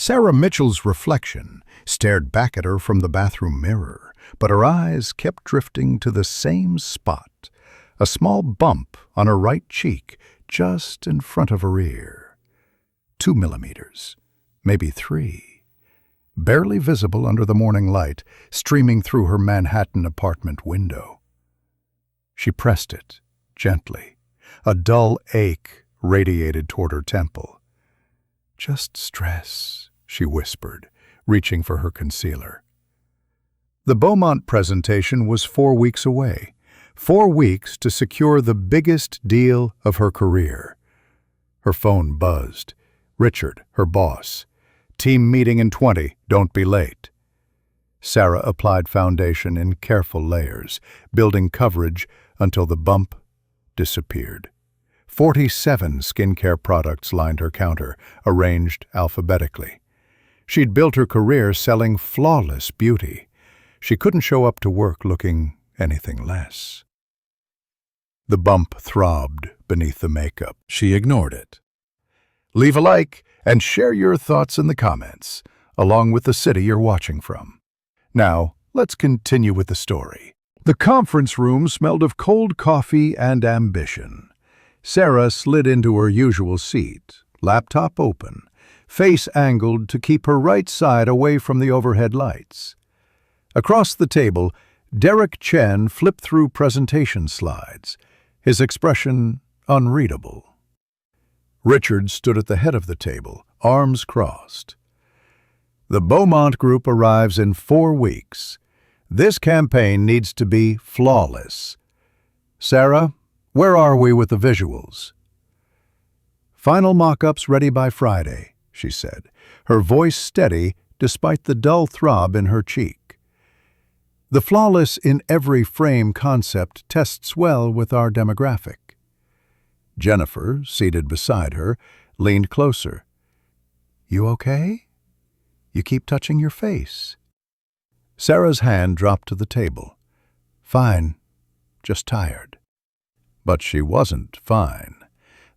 Sarah Mitchell's reflection stared back at her from the bathroom mirror, but her eyes kept drifting to the same spot, a small bump on her right cheek just in front of her ear. 2 millimeters, maybe 3. Barely visible under the morning light streaming through her Manhattan apartment window. She pressed it, gently. A dull ache radiated toward her temple. "Just stress," she whispered, reaching for her concealer. The Beaumont presentation was 4 weeks away. 4 weeks to secure the biggest deal of her career. Her phone buzzed. Richard, her boss. "Team meeting in 20, don't be late." Sarah applied foundation in careful layers, building coverage until the bump disappeared. 47 skincare products lined her counter, arranged alphabetically. She'd built her career selling flawless beauty. She couldn't show up to work looking anything less. The bump throbbed beneath the makeup. She ignored it. Leave a like and share your thoughts in the comments, along with the city you're watching from. Now, let's continue with the story. The conference room smelled of cold coffee and ambition. Sarah slid into her usual seat, laptop open, face angled to keep her right side away from the overhead lights. Across the table, Derek Chen flipped through presentation slides, his expression unreadable. Richard stood at the head of the table, arms crossed. The Beaumont Group arrives in 4 weeks. This campaign needs to be flawless. Sarah, where are we with the visuals? Final mock-ups ready by Friday, she said, her voice steady despite the dull throb in her cheek. The flawless in every frame concept tests well with our demographic. Jennifer, seated beside her, leaned closer. You okay? You keep touching your face. Sarah's hand dropped to the table. Fine, just tired. But she wasn't fine.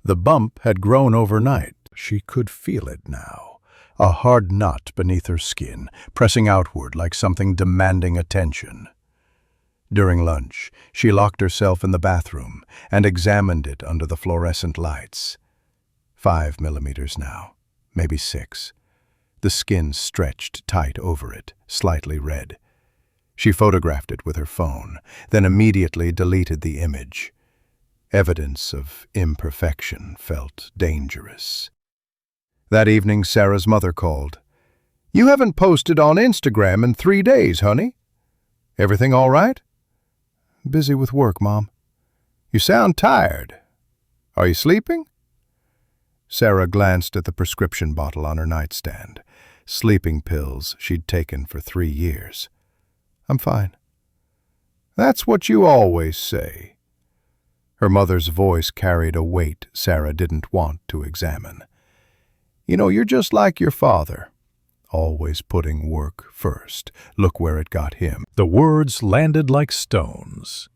The bump had grown overnight. She could feel it now, a hard knot beneath her skin, pressing outward like something demanding attention. During lunch, she locked herself in the bathroom and examined it under the fluorescent lights. 5 millimeters now, maybe 6. The skin stretched tight over it, slightly red. She photographed it with her phone, then immediately deleted the image. Evidence of imperfection felt dangerous. That evening, Sarah's mother called. You haven't posted on Instagram in 3 days, honey. Everything all right? Busy with work, Mom. You sound tired. Are you sleeping? Sarah glanced at the prescription bottle on her nightstand, sleeping pills she'd taken for 3 years. I'm fine. That's what you always say. Her mother's voice carried a weight Sarah didn't want to examine. You know, you're just like your father, always putting work first. Look where it got him. The words landed like stones.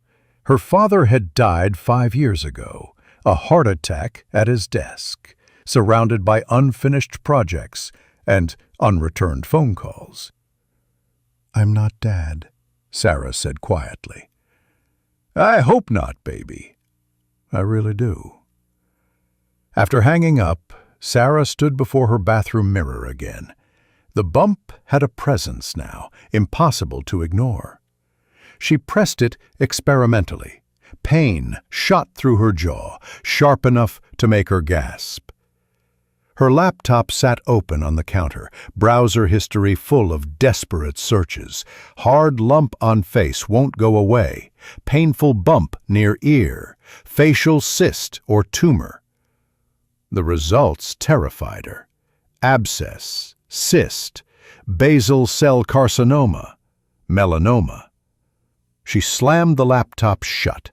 Her father had died 5 years ago, a heart attack at his desk, surrounded by unfinished projects and unreturned phone calls. I'm not Dad, Sarah said quietly. I hope not, baby. I really do. After hanging up, Sarah stood before her bathroom mirror again. The bump had a presence now, impossible to ignore. She pressed it experimentally. Pain shot through her jaw, sharp enough to make her gasp. Her laptop sat open on the counter, browser history full of desperate searches. Hard lump on face won't go away. Painful bump near ear. Facial cyst or tumor. The results terrified her. Abscess, cyst, basal cell carcinoma, melanoma. She slammed the laptop shut.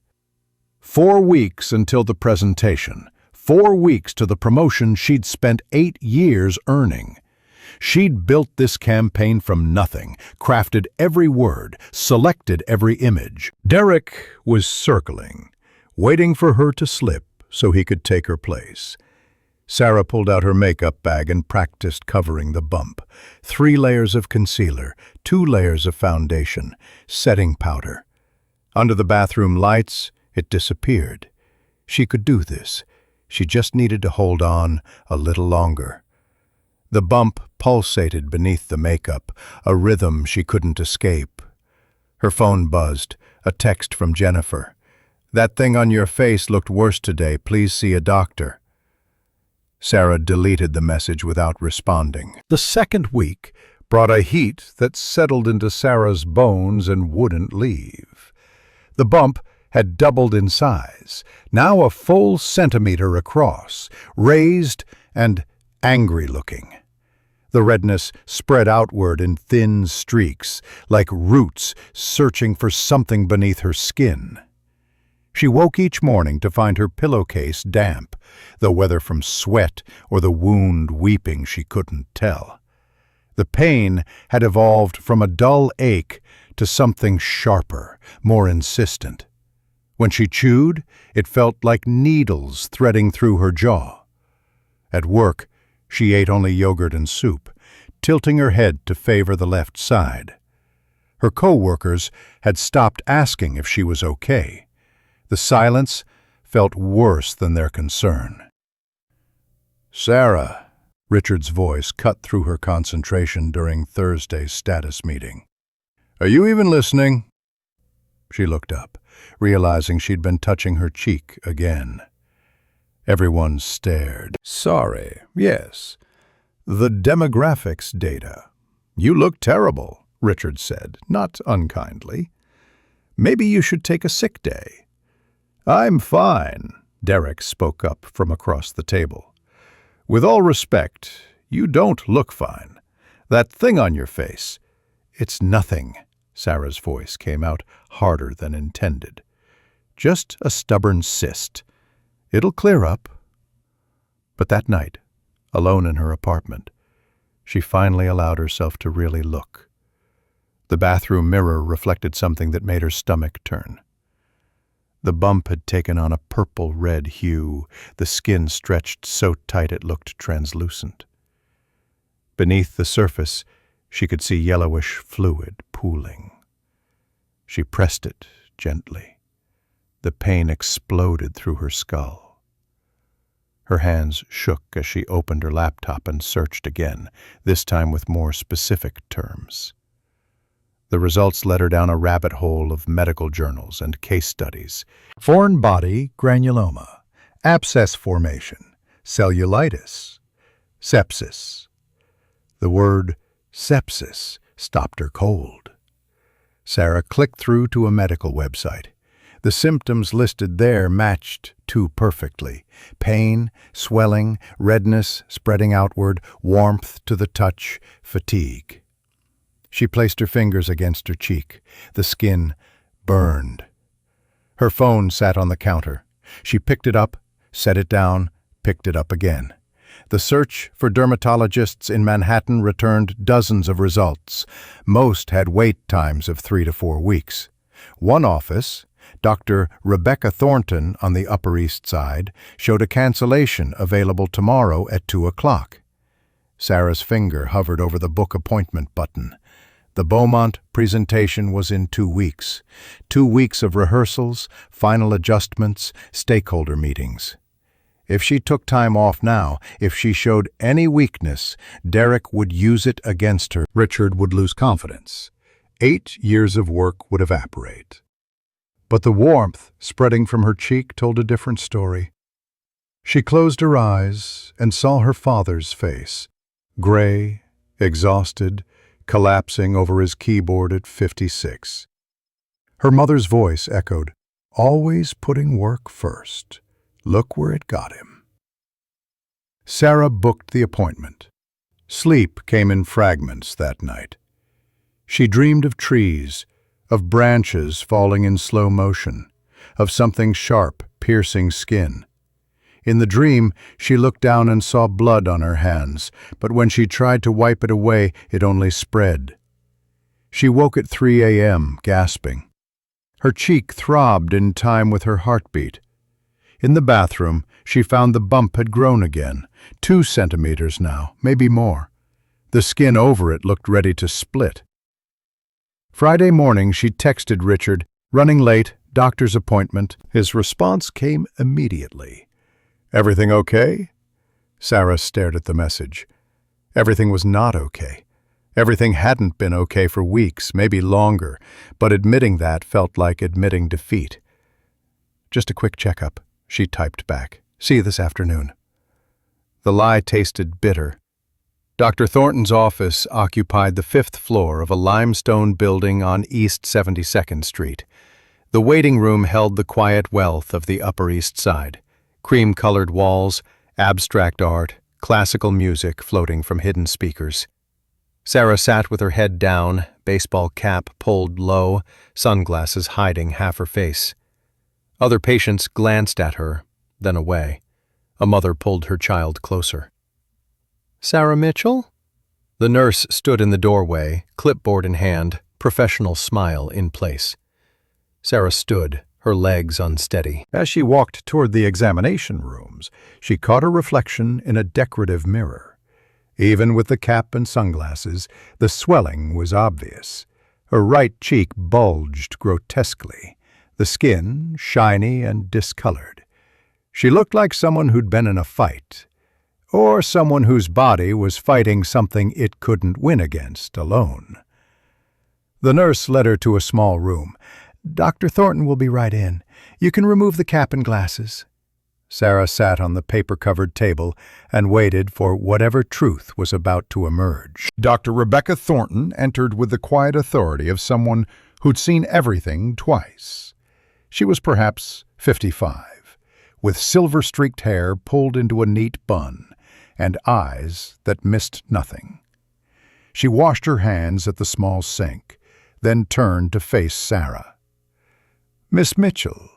4 weeks until the presentation. 4 weeks to the promotion she'd spent 8 years earning. She'd built this campaign from nothing, crafted every word, selected every image. Derek was circling, waiting for her to slip so he could take her place. Sarah pulled out her makeup bag and practiced covering the bump. 3 layers of concealer, 2 layers of foundation, setting powder. Under the bathroom lights, it disappeared. She could do this. She just needed to hold on a little longer. The bump pulsated beneath the makeup, a rhythm she couldn't escape. Her phone buzzed, a text from Jennifer. "That thing on your face looked worse today. Please see a doctor." Sarah deleted the message without responding. The second week brought a heat that settled into Sarah's bones and wouldn't leave. The bump had doubled in size, now a full centimeter across, raised and angry-looking. The redness spread outward in thin streaks, like roots searching for something beneath her skin. She woke each morning to find her pillowcase damp, though whether from sweat or the wound weeping she couldn't tell. The pain had evolved from a dull ache to something sharper, more insistent. When she chewed, it felt like needles threading through her jaw. At work, she ate only yogurt and soup, tilting her head to favor the left side. Her co-workers had stopped asking if she was okay. The silence felt worse than their concern. "Sarah," Richard's voice cut through her concentration during Thursday's status meeting. "Are you even listening?" She looked up, realizing she'd been touching her cheek again. Everyone stared. "Sorry, yes. The demographics data. You look terrible," Richard said, not unkindly. "Maybe you should take a sick day." "I'm fine," Derek spoke up from across the table. "With all respect, you don't look fine. That thing on your face—" "It's nothing," Sarah's voice came out harder than intended. "Just a stubborn cyst. It'll clear up." But that night, alone in her apartment, she finally allowed herself to really look. The bathroom mirror reflected something that made her stomach turn. The bump had taken on a purple-red hue, the skin stretched so tight it looked translucent. Beneath the surface, she could see yellowish fluid pooling. She pressed it gently. The pain exploded through her skull. Her hands shook as she opened her laptop and searched again, this time with more specific terms. The results led her down a rabbit hole of medical journals and case studies. Foreign body granuloma, abscess formation, cellulitis, sepsis. The word sepsis stopped her cold. Sarah clicked through to a medical website. The symptoms listed there matched too perfectly. Pain, swelling, redness spreading outward, warmth to the touch, fatigue. She placed her fingers against her cheek. The skin burned. Her phone sat on the counter. She picked it up, set it down, picked it up again. The search for dermatologists in Manhattan returned dozens of results. Most had wait times of 3 to 4 weeks. One office, Dr. Rebecca Thornton on the Upper East Side, showed a cancellation available tomorrow at 2 o'clock. Sarah's finger hovered over the book appointment button. The Beaumont presentation was in 2 weeks. 2 weeks of rehearsals, final adjustments, stakeholder meetings. If she took time off now, if she showed any weakness, Derek would use it against her. Richard would lose confidence. 8 years of work would evaporate. But the warmth spreading from her cheek told a different story. She closed her eyes and saw her father's face, gray, exhausted, collapsing over his keyboard at 56. Her mother's voice echoed, "Always putting work first. Look where it got him." Sarah booked the appointment. Sleep came in fragments that night. She dreamed of trees, of branches falling in slow motion, of something sharp piercing skin. In the dream, she looked down and saw blood on her hands, but when she tried to wipe it away, it only spread. She woke at 3 a.m., gasping. Her cheek throbbed in time with her heartbeat. In the bathroom, she found the bump had grown again, 2 centimeters now, maybe more. The skin over it looked ready to split. Friday morning, she texted Richard, "Running late, doctor's appointment." His response came immediately. "Everything okay?" Sarah stared at the message. Everything was not okay. Everything hadn't been okay for weeks, maybe longer, but admitting that felt like admitting defeat. "Just a quick checkup," she typed back. "See you this afternoon." The lie tasted bitter. Dr. Thornton's office occupied the 5th floor of a limestone building on East 72nd Street. The waiting room held the quiet wealth of the Upper East Side. Cream-colored walls, abstract art, classical music floating from hidden speakers. Sarah sat with her head down, baseball cap pulled low, sunglasses hiding half her face. Other patients glanced at her, then away. A mother pulled her child closer. "Sarah Mitchell?" The nurse stood in the doorway, clipboard in hand, professional smile in place. Sarah stood, her legs unsteady. As she walked toward the examination rooms, she caught her reflection in a decorative mirror. Even with the cap and sunglasses, the swelling was obvious. Her right cheek bulged grotesquely, the skin shiny and discolored. She looked like someone who'd been in a fight, or someone whose body was fighting something it couldn't win against alone. The nurse led her to a small room. "Dr. Thornton will be right in. You can remove the cap and glasses." Sarah sat on the paper-covered table and waited for whatever truth was about to emerge. Dr. Rebecca Thornton entered with the quiet authority of someone who'd seen everything twice. She was perhaps 55, with silver-streaked hair pulled into a neat bun and eyes that missed nothing. She washed her hands at the small sink, then turned to face Sarah. "Miss Mitchell,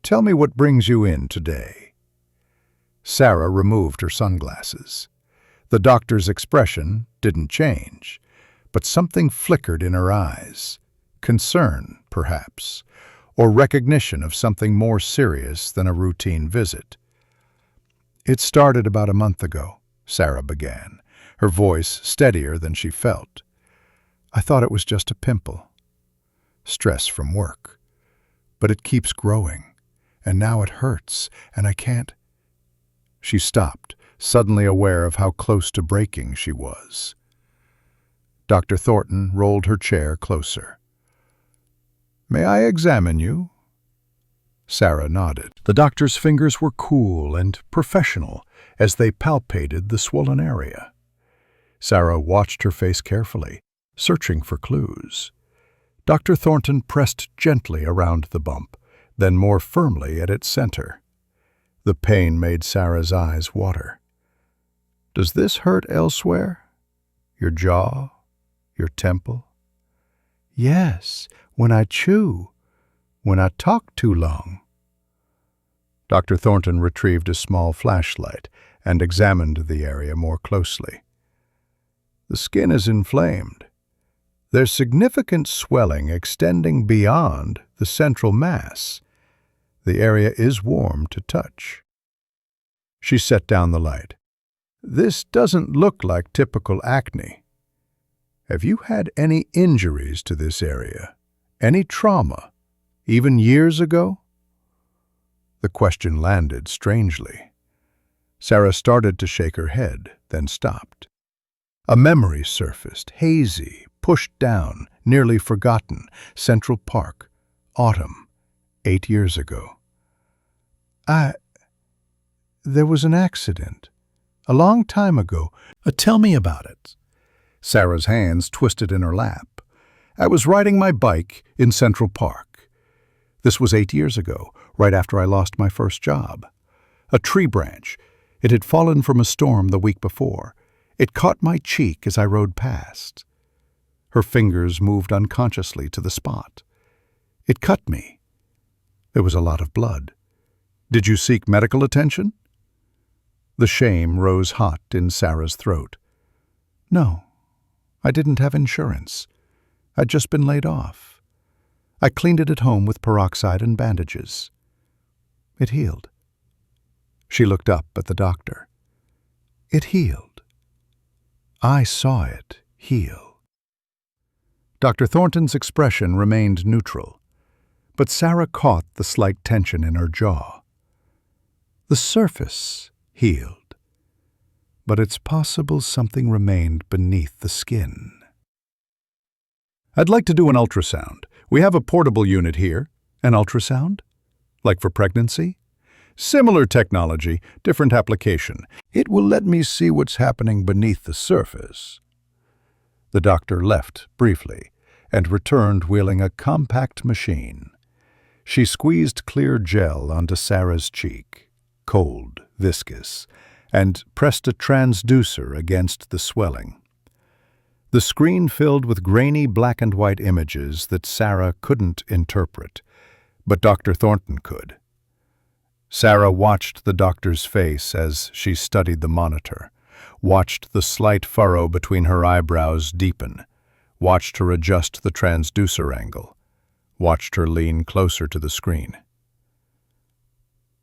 tell me what brings you in today." Sarah removed her sunglasses. The doctor's expression didn't change, but something flickered in her eyes. Concern, perhaps, or recognition of something more serious than a routine visit. "It started about a month ago," Sarah began, her voice steadier than she felt. "I thought it was just a pimple. Stress from work. But it keeps growing, and now it hurts, and I can't—" She stopped, suddenly aware of how close to breaking she was. Dr. Thornton rolled her chair closer. "May I examine you?" Sarah nodded. The doctor's fingers were cool and professional as they palpated the swollen area. Sarah watched her face carefully, searching for clues. Dr. Thornton pressed gently around the bump, then more firmly at its center. The pain made Sarah's eyes water. "Does this hurt elsewhere? Your jaw? Your temple?" "Yes, when I chew. When I talk too long." Dr. Thornton retrieved a small flashlight and examined the area more closely. "The skin is inflamed. There's significant swelling extending beyond the central mass. The area is warm to touch." She set down the light. "This doesn't look like typical acne. Have you had any injuries to this area? Any trauma? Even years ago?" The question landed strangely. Sarah started to shake her head, then stopped. A memory surfaced, hazy, pushed down, nearly forgotten. Central Park, autumn, 8 years ago. There was an accident. A long time ago. Tell me about it." Sarah's hands twisted in her lap. "I was riding my bike in Central Park. This was 8 years ago, right after I lost my first job. A tree branch. It had fallen from a storm the week before. It caught my cheek as I rode past." Her fingers moved unconsciously to the spot. "It cut me. There was a lot of blood. Did you seek medical attention?" The shame rose hot in Sarah's throat. "No, I didn't have insurance. I'd just been laid off. I cleaned it at home with peroxide and bandages. It healed." She looked up at the doctor. It healed. I saw it heal. Dr. Thornton's expression remained neutral, but Sarah caught the slight tension in her jaw. The surface healed, but it's possible something remained beneath the skin. I'd like to do an ultrasound. We have a portable unit here. An ultrasound? Like for pregnancy? Similar technology, different application. It will let me see what's happening beneath the surface. The doctor left briefly and returned wheeling a compact machine. She squeezed clear gel onto Sarah's cheek, cold, viscous, and pressed a transducer against the swelling. The screen filled with grainy black and white images that Sarah couldn't interpret, but Dr. Thornton could. Sarah watched the doctor's face as she studied the monitor, watched the slight furrow between her eyebrows deepen, watched her adjust the transducer angle, watched her lean closer to the screen.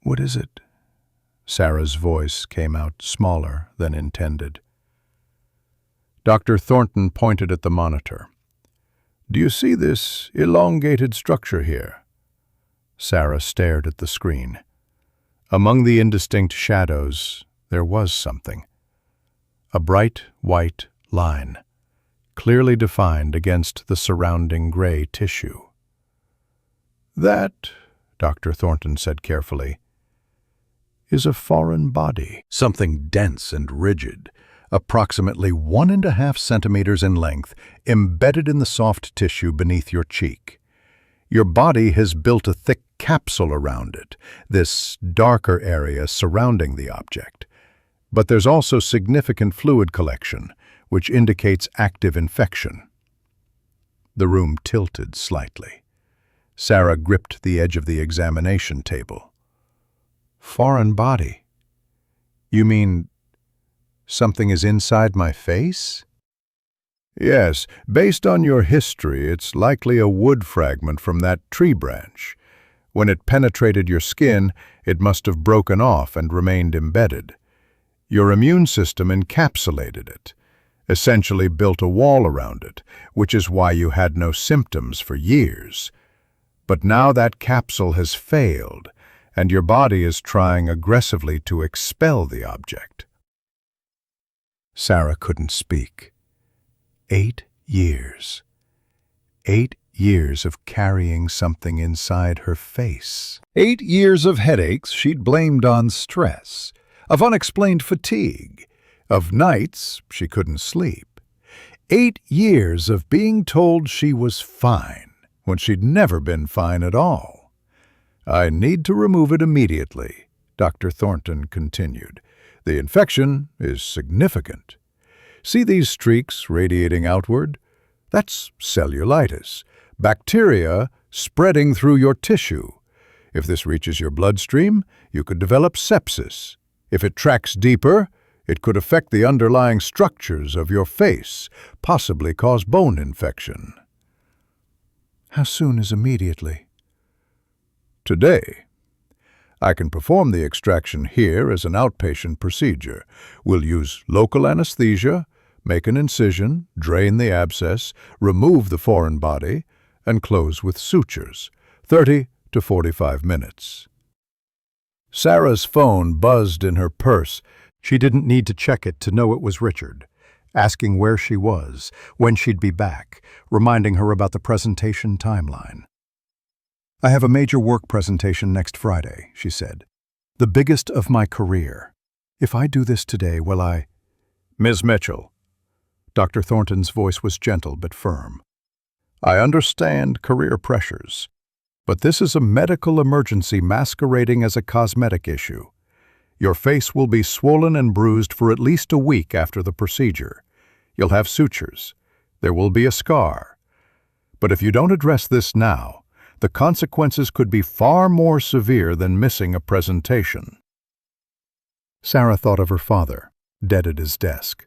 "What is it?" Sarah's voice came out smaller than intended. Dr. Thornton pointed at the monitor. "Do you see this elongated structure here?" Sarah stared at the screen. Among the indistinct shadows, there was something. A bright white line, clearly defined against the surrounding gray tissue. "That," Dr. Thornton said carefully, "is a foreign body, something dense and rigid, approximately 1.5 centimeters in length, embedded in the soft tissue beneath your cheek. Your body has built a thick capsule around it, this darker area surrounding the object. But there's also significant fluid collection, which indicates active infection." The room tilted slightly. Sarah gripped the edge of the examination table. "Foreign body? You mean something is inside my face?" "Yes, based on your history, it's likely a wood fragment from that tree branch. When it penetrated your skin, it must have broken off and remained embedded. Your immune system encapsulated it, essentially built a wall around it, which is why you had no symptoms for years. But now that capsule has failed, and your body is trying aggressively to expel the object." Sarah couldn't speak. 8 years. 8 years of carrying something inside her face. 8 years of headaches she'd blamed on stress, of unexplained fatigue, of nights she couldn't sleep. 8 years of being told she was fine when she'd never been fine at all. "I need to remove it immediately," Dr. Thornton continued. "The infection is significant. See these streaks radiating outward? That's cellulitis, bacteria spreading through your tissue. If this reaches your bloodstream, you could develop sepsis. If it tracks deeper, it could affect the underlying structures of your face, possibly cause bone infection." "How soon is immediately?" "Today. I can perform the extraction here as an outpatient procedure. We'll use local anesthesia, make an incision, drain the abscess, remove the foreign body, and close with sutures. 30 to 45 minutes. Sarah's phone buzzed in her purse. She didn't need to check it to know it was Richard, asking where she was, when she'd be back, reminding her about the presentation timeline. "I have a major work presentation next Friday," she said. "The biggest of my career. If I do this today, will I—" "Ms. Mitchell." Dr. Thornton's voice was gentle but firm. "I understand career pressures, but this is a medical emergency masquerading as a cosmetic issue. Your face will be swollen and bruised for at least a week after the procedure. You'll have sutures. There will be a scar. But if you don't address this now, the consequences could be far more severe than missing a presentation." Sarah thought of her father, dead at his desk.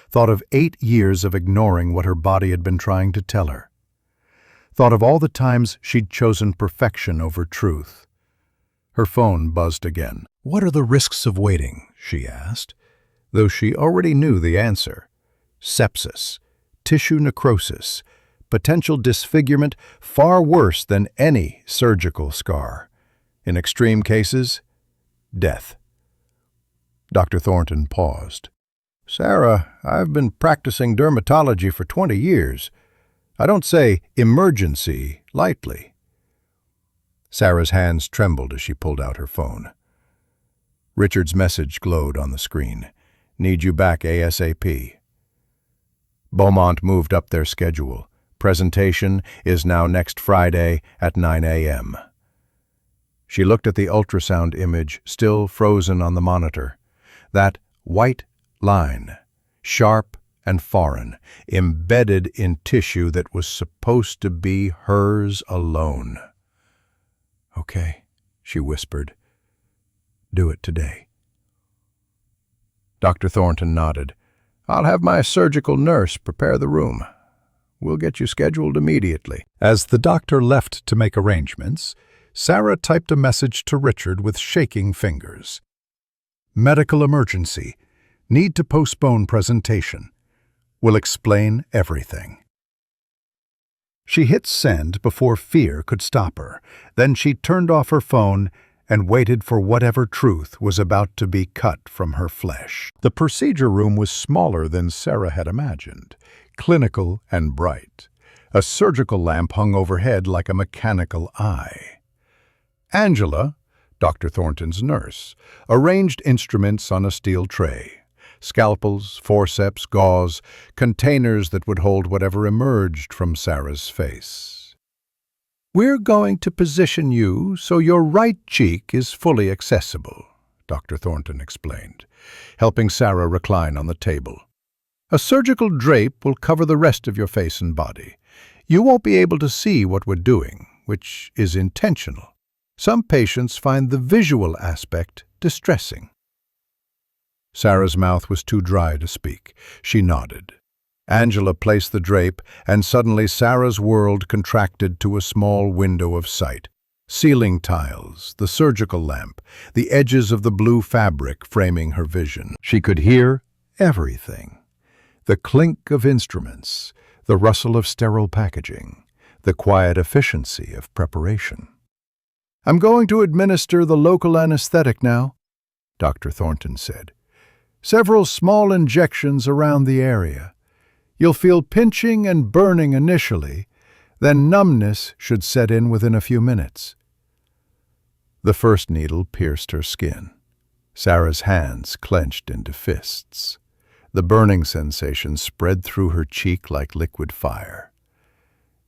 Thought of 8 years of ignoring what her body had been trying to tell her. Thought of all the times she'd chosen perfection over truth. Her phone buzzed again. "What are the risks of waiting?" she asked. though she already knew the answer. Sepsis, tissue necrosis, potential disfigurement far worse than any surgical scar. In extreme cases, death. Dr. Thornton paused. "Sarah, I've been practicing dermatology for 20 years. I don't say emergency lightly." Sarah's hands trembled as she pulled out her phone. Richard's message glowed on the screen. "Need you back ASAP." Beaumont moved up their schedule. Presentation is now next Friday at 9 a.m. She looked at the ultrasound image still frozen on the monitor. That white line, sharp and foreign, embedded in tissue that was supposed to be hers alone. "Okay," she whispered. "Do it today." Dr. Thornton nodded. "I'll have my surgical nurse prepare the room. We'll get you scheduled immediately." As the doctor left to make arrangements, Sarah typed a message to Richard with shaking fingers. "Medical emergency. Need to postpone presentation. Will explain everything." She hit send before fear could stop her. Then she turned off her phone and waited for whatever truth was about to be cut from her flesh. The procedure room was smaller than Sarah had imagined, clinical and bright. A surgical lamp hung overhead like a mechanical eye. Angela, Dr. Thornton's nurse, arranged instruments on a steel tray. Scalpels, forceps, gauze, containers that would hold whatever emerged from Sarah's face. "We're going to position you so your right cheek is fully accessible," Dr. Thornton explained, helping Sarah recline on the table. "A surgical drape will cover the rest of your face and body. You won't be able to see what we're doing, which is intentional. Some patients find the visual aspect distressing." Sarah's mouth was too dry to speak. She nodded. Angela placed the drape, and suddenly Sarah's world contracted to a small window of sight. Ceiling tiles, the surgical lamp, the edges of the blue fabric framing her vision. She could hear everything. The clink of instruments, the rustle of sterile packaging, the quiet efficiency of preparation. "I'm going to administer the local anesthetic now," Dr. Thornton said. "Several small injections around the area. You'll feel pinching and burning initially, then numbness should set in within a few minutes." The first needle pierced her skin. Sarah's hands clenched into fists. The burning sensation spread through her cheek like liquid fire.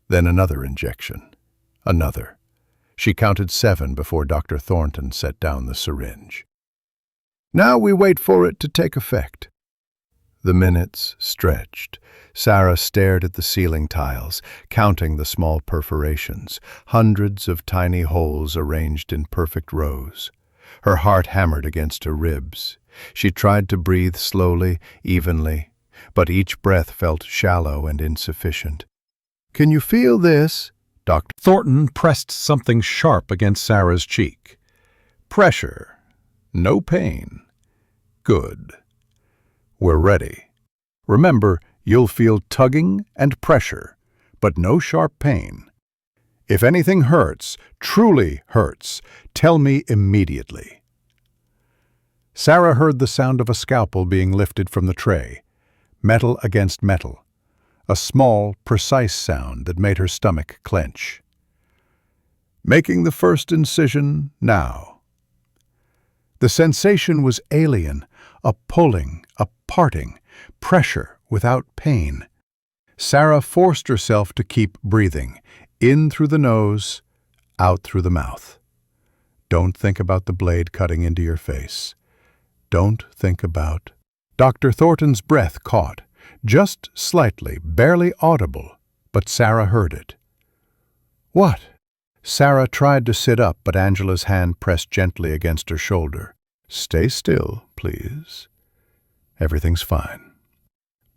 Then another injection. Another. She counted 7 before Dr. Thornton set down the syringe. "Now we wait for it to take effect." The minutes stretched. Sarah stared at the ceiling tiles, counting the small perforations, hundreds of tiny holes arranged in perfect rows. Her heart hammered against her ribs. She tried to breathe slowly, evenly, but each breath felt shallow and insufficient. "Can you feel this?" Dr. Thornton pressed something sharp against Sarah's cheek. "Pressure. No pain. Good. We're ready. Remember, you'll feel tugging and pressure, but no sharp pain. If anything hurts, truly hurts, tell me immediately." Sarah heard the sound of a scalpel being lifted from the tray, metal against metal, a small, precise sound that made her stomach clench. "Making the first incision now." The sensation was alien, a pulling, a parting, pressure without pain. Sarah forced herself to keep breathing, in through the nose, out through the mouth. Don't think about the blade cutting into your face. Don't think about... Dr. Thornton's breath caught, just slightly, barely audible, but Sarah heard it. "What?" Sarah tried to sit up, but Angela's hand pressed gently against her shoulder. "Stay still, please. Everything's fine."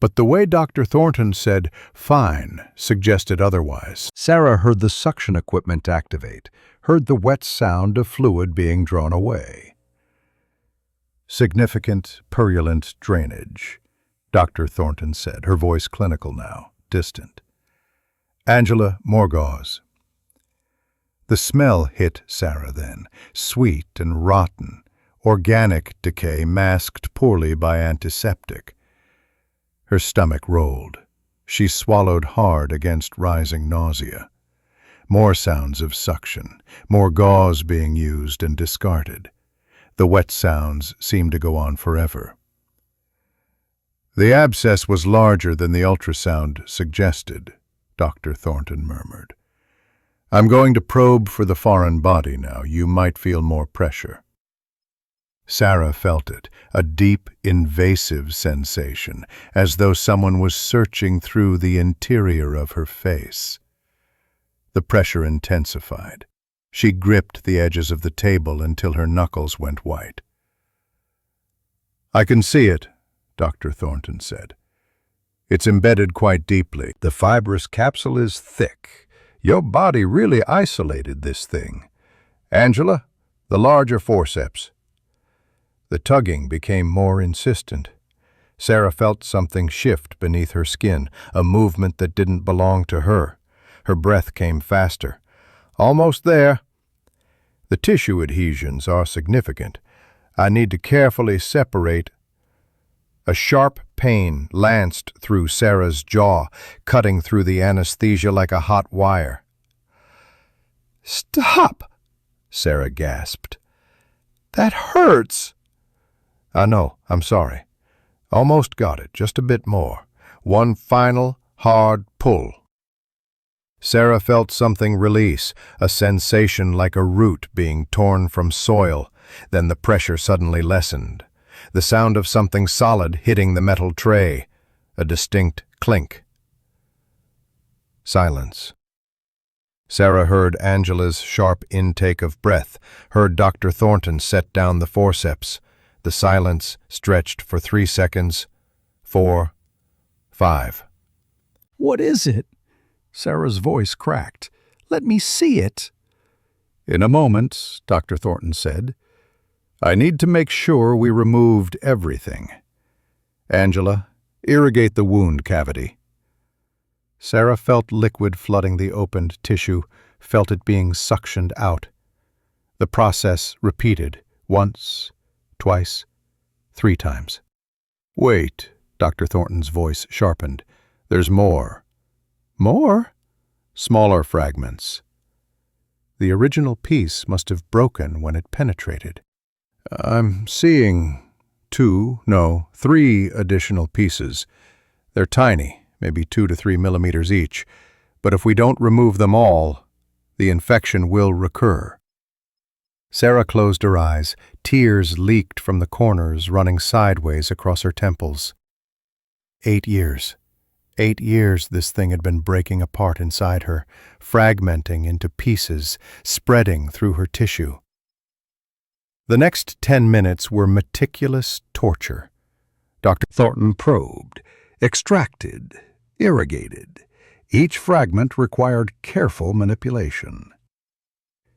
But the way Dr. Thornton said "fine" suggested otherwise. Sarah heard the suction equipment activate, heard the wet sound of fluid being drawn away. Significant, purulent drainage, Dr. Thornton said, her voice clinical now, distant. Angela, more gauze. The smell hit Sarah then, sweet and rotten, organic decay masked poorly by antiseptic. Her stomach rolled. She swallowed hard against rising nausea. More sounds of suction, more gauze being used and discarded. The wet sounds seemed to go on forever. The abscess was larger than the ultrasound suggested, Dr. Thornton murmured. I'm going to probe for the foreign body now. You might feel more pressure. Sarah felt it, a deep, invasive sensation, as though someone was searching through the interior of her face. The pressure intensified. She gripped the edges of the table until her knuckles went white. I can see it, Dr. Thornton said. It's embedded quite deeply. The fibrous capsule is thick. Your body really isolated this thing. Angela, the larger forceps. The tugging became more insistent. Sarah felt something shift beneath her skin, a movement that didn't belong to her. Her breath came faster. Almost there. The tissue adhesions are significant. I need to carefully separate. A sharp pain lanced through Sarah's jaw, cutting through the anesthesia like a hot wire. "Stop!" Sarah gasped. "That hurts!" I know, I'm sorry. Almost got it, just a bit more. One final, hard pull. Sarah felt something release, a sensation like a root being torn from soil. Then the pressure suddenly lessened. The sound of something solid hitting the metal tray. A distinct clink. Silence. Sarah heard Angela's sharp intake of breath, heard Dr. Thornton set down the forceps. The silence stretched for 3 seconds, 4, 5. "What is it?" Sarah's voice cracked. "Let me see it." In a moment, Dr. Thornton said. I need to make sure we removed everything. Angela, irrigate the wound cavity. Sarah felt liquid flooding the opened tissue, felt it being suctioned out. The process repeated, once, twice, 3 times. Wait, Dr. Thornton's voice sharpened. There's more. More? Smaller fragments. The original piece must have broken when it penetrated. I'm seeing 3 additional pieces. They're tiny, maybe 2 to 3 millimeters each, but if we don't remove them all, the infection will recur. Sarah closed her eyes. Tears leaked from the corners, running sideways across her temples. 8 years. 8 years this thing had been breaking apart inside her, fragmenting into pieces, spreading through her tissue. The next 10 minutes were meticulous torture. Dr. Thornton probed, extracted, irrigated. Each fragment required careful manipulation.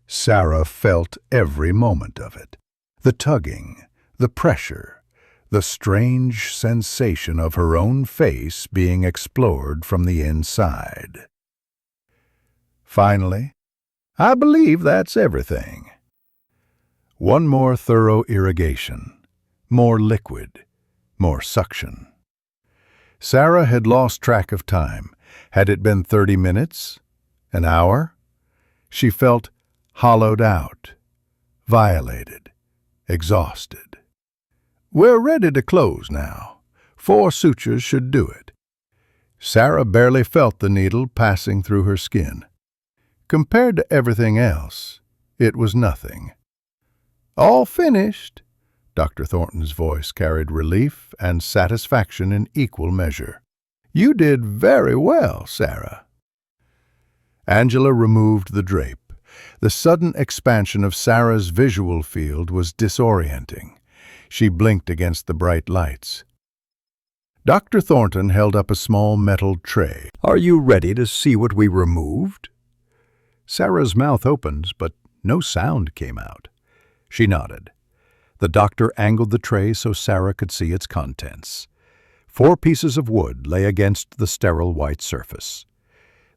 Sarah felt every moment of it. The tugging, the pressure, the strange sensation of her own face being explored from the inside. Finally, I believe that's everything. One more thorough irrigation, more liquid, more suction. Sarah had lost track of time. Had it been 30 minutes? An hour? She felt hollowed out, violated, exhausted. We're ready to close now. 4 sutures should do it. Sarah barely felt the needle passing through her skin. Compared to everything else, it was nothing. All finished. Dr. Thornton's voice carried relief and satisfaction in equal measure. You did very well, Sarah. Angela removed the drape. The sudden expansion of Sarah's visual field was disorienting. She blinked against the bright lights. Dr. Thornton held up a small metal tray. Are you ready to see what we removed? Sarah's mouth opened, but no sound came out. She nodded. The doctor angled the tray so Sarah could see its contents. 4 pieces of wood lay against the sterile white surface.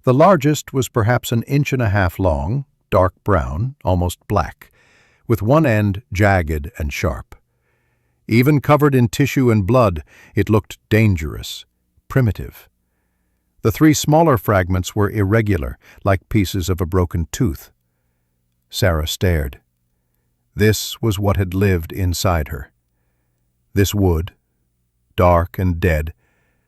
The largest was perhaps 1.5 inches long, dark brown, almost black, with one end jagged and sharp. Even covered in tissue and blood, it looked dangerous, primitive. The 3 smaller fragments were irregular, like pieces of a broken tooth. Sarah stared. This was what had lived inside her. This wood, dark and dead,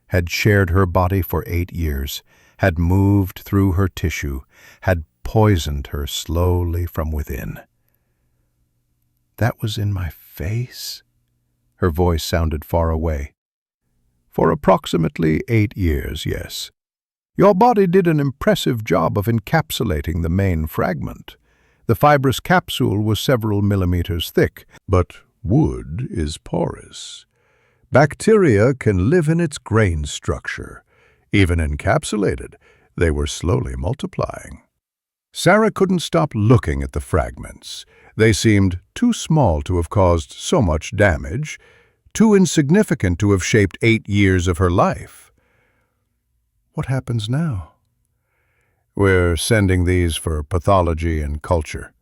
had shared her body for 8 years, had moved through her tissue, had poisoned her slowly from within. "That was in my face?" Her voice sounded far away. "For approximately 8 years, yes. Your body did an impressive job of encapsulating the main fragment. The fibrous capsule was several millimeters thick, but wood is porous. Bacteria can live in its grain structure. Even encapsulated, they were slowly multiplying." Sarah couldn't stop looking at the fragments. They seemed too small to have caused so much damage, too insignificant to have shaped 8 years of her life. "What happens now?" "We're sending these for pathology and culture.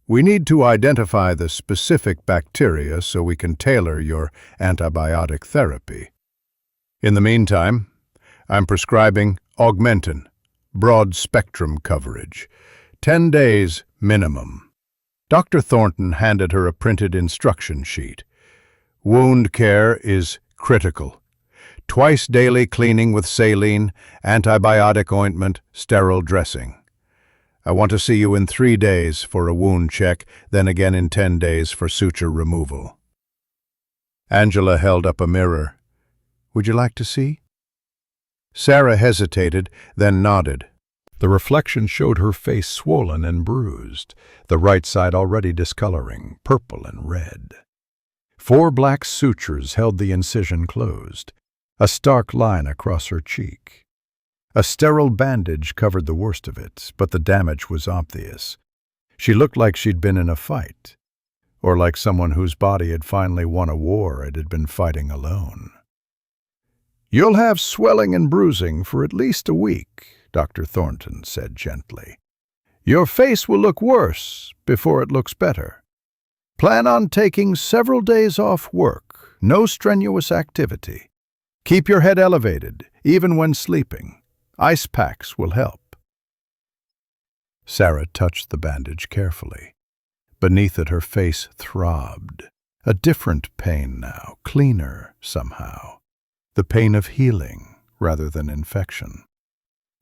We need to identify the specific bacteria so we can tailor your antibiotic therapy. In the meantime, I'm prescribing Augmentin, broad-spectrum coverage, 10 days minimum." Dr. Thornton handed her a printed instruction sheet. "Wound care is critical. Twice daily cleaning with saline, antibiotic ointment, sterile dressing. I want to see you in 3 days for a wound check, then again in 10 days for suture removal." Angela held up a mirror. "Would you like to see?" Sarah hesitated, then nodded. The reflection showed her face swollen and bruised, the right side already discoloring, purple and red. 4 black sutures held the incision closed, a stark line across her cheek. A sterile bandage covered the worst of it, but the damage was obvious. She looked like she'd been in a fight, or like someone whose body had finally won a war it had been fighting alone. "You'll have swelling and bruising for at least a week," Dr. Thornton said gently. "Your face will look worse before it looks better. Plan on taking several days off work, no strenuous activity. Keep your head elevated, even when sleeping. Ice packs will help." Sarah touched the bandage carefully. Beneath it her face throbbed. A different pain now, cleaner somehow. The pain of healing rather than infection.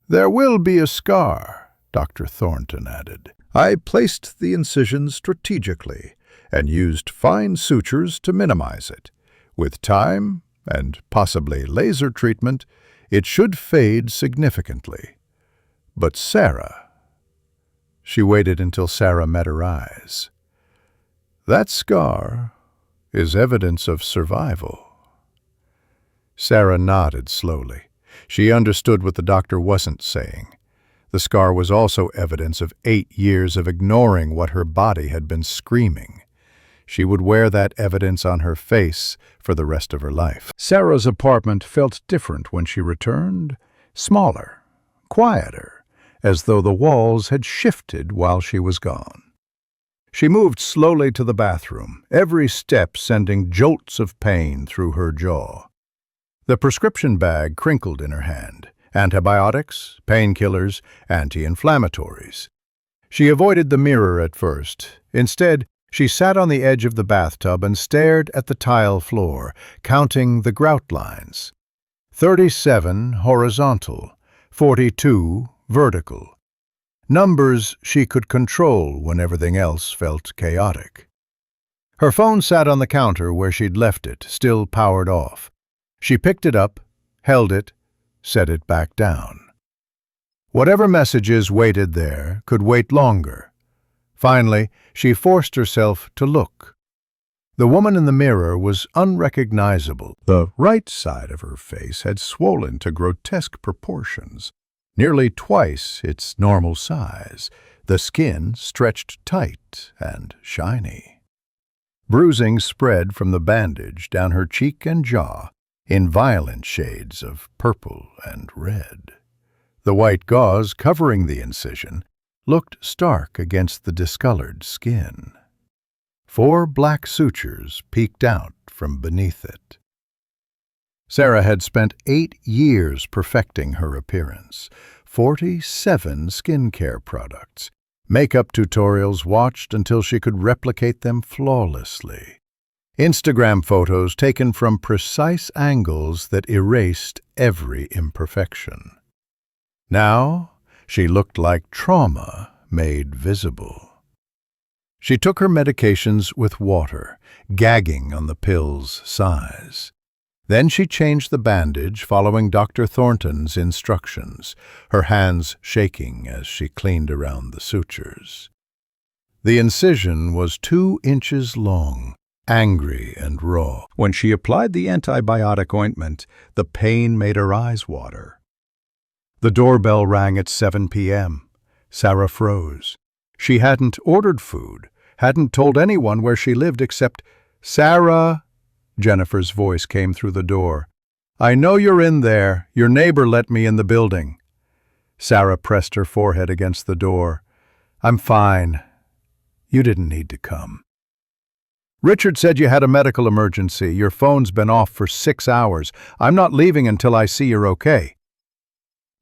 "There will be a scar," Dr. Thornton added. "I placed the incision strategically and used fine sutures to minimize it. With time and possibly laser treatment, it should fade significantly. But Sarah—" She waited until Sarah met her eyes. "That scar is evidence of survival." Sarah nodded slowly. She understood what the doctor wasn't saying. The scar was also evidence of 8 years of ignoring what her body had been screaming. She would wear that evidence on her face for the rest of her life. Sarah's apartment felt different when she returned, smaller, quieter, as though the walls had shifted while she was gone. She moved slowly to the bathroom, every step sending jolts of pain through her jaw. The prescription bag crinkled in her hand. Antibiotics, painkillers, anti-inflammatories. She avoided the mirror at first. Instead, she sat on the edge of the bathtub and stared at the tile floor, counting the grout lines. 37 horizontal, 42 vertical. Numbers she could control when everything else felt chaotic. Her phone sat on the counter where she'd left it, still powered off. She picked it up, held it, set it back down. Whatever messages waited there could wait longer. Finally, she forced herself to look. The woman in the mirror was unrecognizable. The right side of her face had swollen to grotesque proportions, nearly twice its normal size, the skin stretched tight and shiny. Bruising spread from the bandage down her cheek and jaw in violent shades of purple and red. The white gauze covering the incision looked stark against the discolored skin. 4 black sutures peeked out from beneath it. Sarah had spent 8 years perfecting her appearance, 47 skincare products, makeup tutorials watched until she could replicate them flawlessly, Instagram photos taken from precise angles that erased every imperfection. Now, she looked like trauma made visible. She took her medications with water, gagging on the pill's size. Then she changed the bandage following Dr. Thornton's instructions, her hands shaking as she cleaned around the sutures. The incision was 2 inches long, angry and raw. When she applied the antibiotic ointment, the pain made her eyes water. The doorbell rang at 7 p.m. Sarah froze. She hadn't ordered food, hadn't told anyone where she lived except, "Sarah," Jennifer's voice came through the door. "I know you're in there. Your neighbor let me in the building." Sarah pressed her forehead against the door. "I'm fine. You didn't need to come." "Richard said you had a medical emergency. Your phone's been off for 6 hours. I'm not leaving until I see you're okay."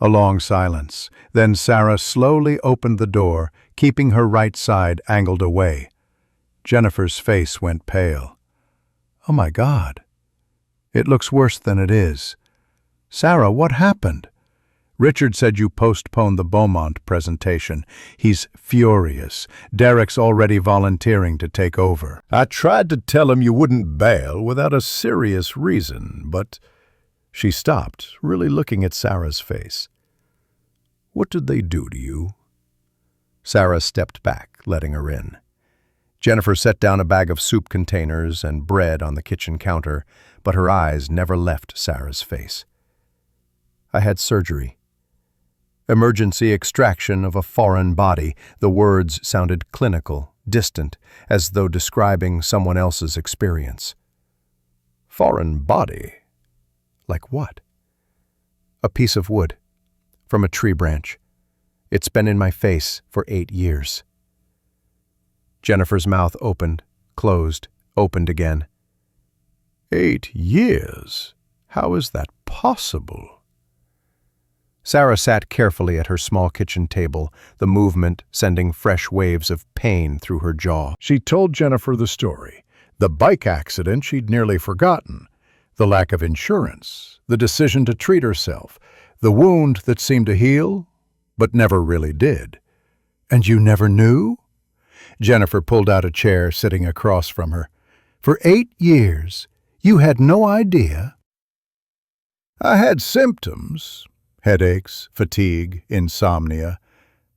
A long silence. Then Sarah slowly opened the door, keeping her right side angled away. Jennifer's face went pale. "Oh my God. It looks worse than it is. Sarah, what happened?" "Richard said you postponed the Beaumont presentation. He's furious. Derek's already volunteering to take over." "I tried to tell him you wouldn't bail without a serious reason, but—" She stopped, really looking at Sarah's face. "What did they do to you?" Sarah stepped back, letting her in. Jennifer set down a bag of soup containers and bread on the kitchen counter, but her eyes never left Sarah's face. "I had surgery. Emergency extraction of a foreign body." The words sounded clinical, distant, as though describing someone else's experience. "Foreign body? Like what?" "A piece of wood, from a tree branch. It's been in my face for 8 years. Jennifer's mouth opened, closed, opened again. 8 years? How is that possible?" Sarah sat carefully at her small kitchen table, the movement sending fresh waves of pain through her jaw. She told Jennifer the story. The bike accident she'd nearly forgotten. The lack of insurance, the decision to treat herself, the wound that seemed to heal, but never really did. "And you never knew?" Jennifer pulled out a chair sitting across from her. "For 8 years, you had no idea?" "I had symptoms. Headaches, fatigue, insomnia.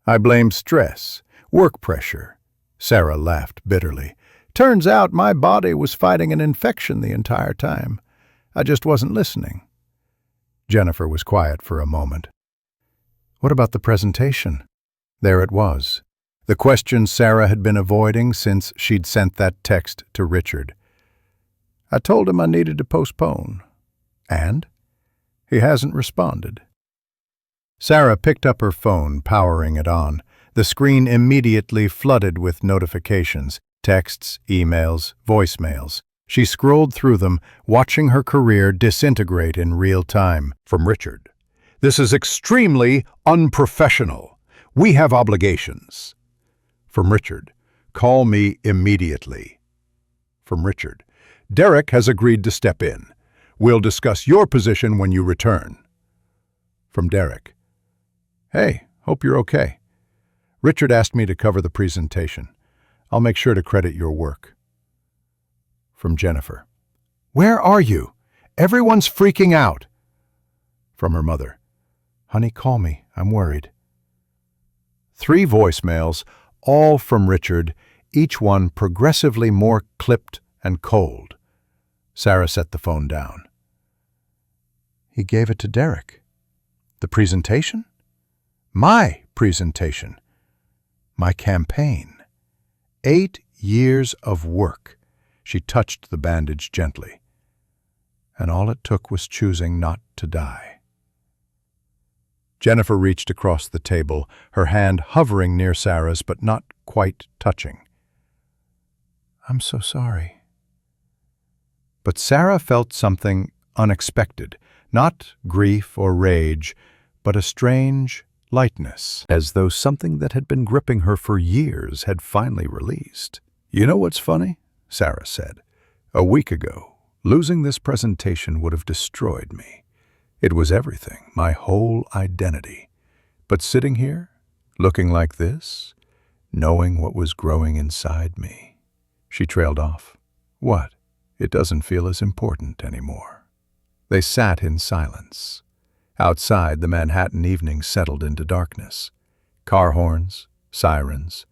I blamed stress, work pressure." Sarah laughed bitterly. "Turns out my body was fighting an infection the entire time. I just wasn't listening." Jennifer was quiet for a moment. "What about the presentation?" There it was. The question Sarah had been avoiding since she'd sent that text to Richard. "I told him I needed to postpone." "And?" "He hasn't responded." Sarah picked up her phone, powering it on. The screen immediately flooded with notifications, texts, emails, voicemails. She scrolled through them, watching her career disintegrate in real time. From Richard. "This is extremely unprofessional. We have obligations." From Richard. "Call me immediately." From Richard. "Derek has agreed to step in. We'll discuss your position when you return." From Derek. "Hey, hope you're okay. Richard asked me to cover the presentation. I'll make sure to credit your work." From Jennifer. "Where are you? Everyone's freaking out." From her mother. "Honey, call me. I'm worried." 3 voicemails, all from Richard, each one progressively more clipped and cold. Sarah set the phone down. "He gave it to Derek. The presentation? My presentation. My campaign. 8 years of work. She touched the bandage gently, and all it took was choosing not to die. Jennifer reached across the table, her hand hovering near Sarah's but not quite touching. "I'm so sorry." But Sarah felt something unexpected, not grief or rage, but a strange lightness, as though something that had been gripping her for years had finally released. "You know what's funny?" Sarah said. "A week ago, losing this presentation would have destroyed me. It was everything, my whole identity. But sitting here, looking like this, knowing what was growing inside me." She trailed off. "What? It doesn't feel as important anymore." They sat in silence. Outside, the Manhattan evening settled into darkness. Car horns, sirens,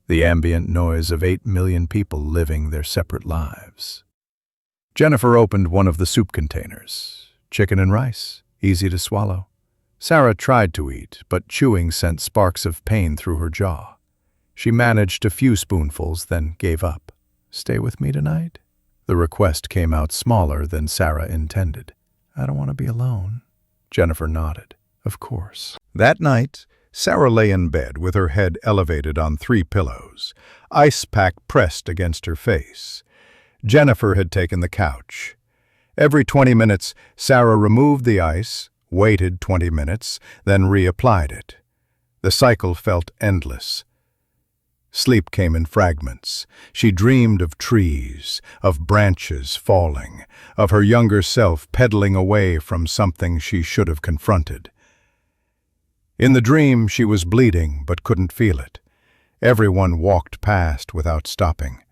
the ambient noise of 8 million people living their separate lives. Jennifer opened one of the soup containers. Chicken and rice, easy to swallow. Sarah tried to eat, but chewing sent sparks of pain through her jaw. She managed a few spoonfuls, then gave up. "Stay with me tonight?" The request came out smaller than Sarah intended. "I don't want to be alone." Jennifer nodded. "Of course." That night, Sarah lay in bed with her head elevated on 3 pillows, ice pack pressed against her face. Jennifer had taken the couch. Every 20 minutes, Sarah removed the ice, waited 20 minutes, then reapplied it. The cycle felt endless. Sleep came in fragments. She dreamed of trees, of branches falling, of her younger self pedaling away from something she should have confronted. In the dream, she was bleeding but couldn't feel it. Everyone walked past without stopping.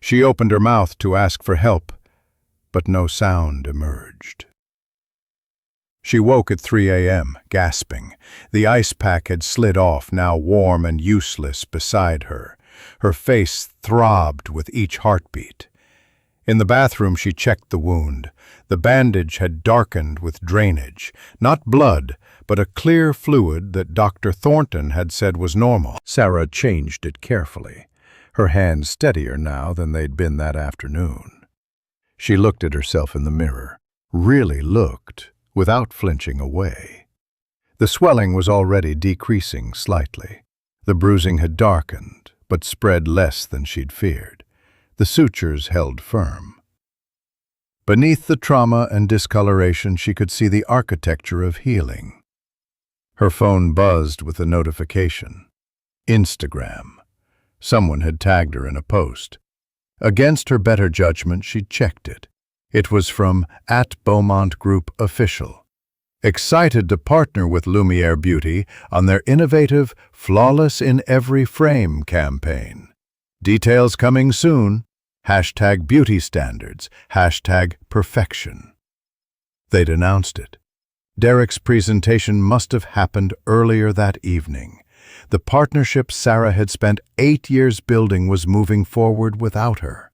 She opened her mouth to ask for help, but no sound emerged. She woke at 3 a.m., gasping. The ice pack had slid off, now warm and useless beside her. Her face throbbed with each heartbeat. In the bathroom, she checked the wound. The bandage had darkened with drainage, not blood, but a clear fluid that Dr. Thornton had said was normal. Sarah changed it carefully, her hands steadier now than they'd been that afternoon. She looked at herself in the mirror, really looked, without flinching away. The swelling was already decreasing slightly. The bruising had darkened, but spread less than she'd feared. The sutures held firm. Beneath the trauma and discoloration, she could see the architecture of healing. Her phone buzzed with a notification. Instagram. Someone had tagged her in a post. Against her better judgment, she checked it. It was from @Beaumont Group Official. Excited to partner with Lumiere Beauty on their innovative Flawless in Every Frame campaign. Details coming soon. #Beauty Standards. #Perfection. They'd announced it. Derek's presentation must have happened earlier that evening. The partnership Sarah had spent 8 years building was moving forward without her.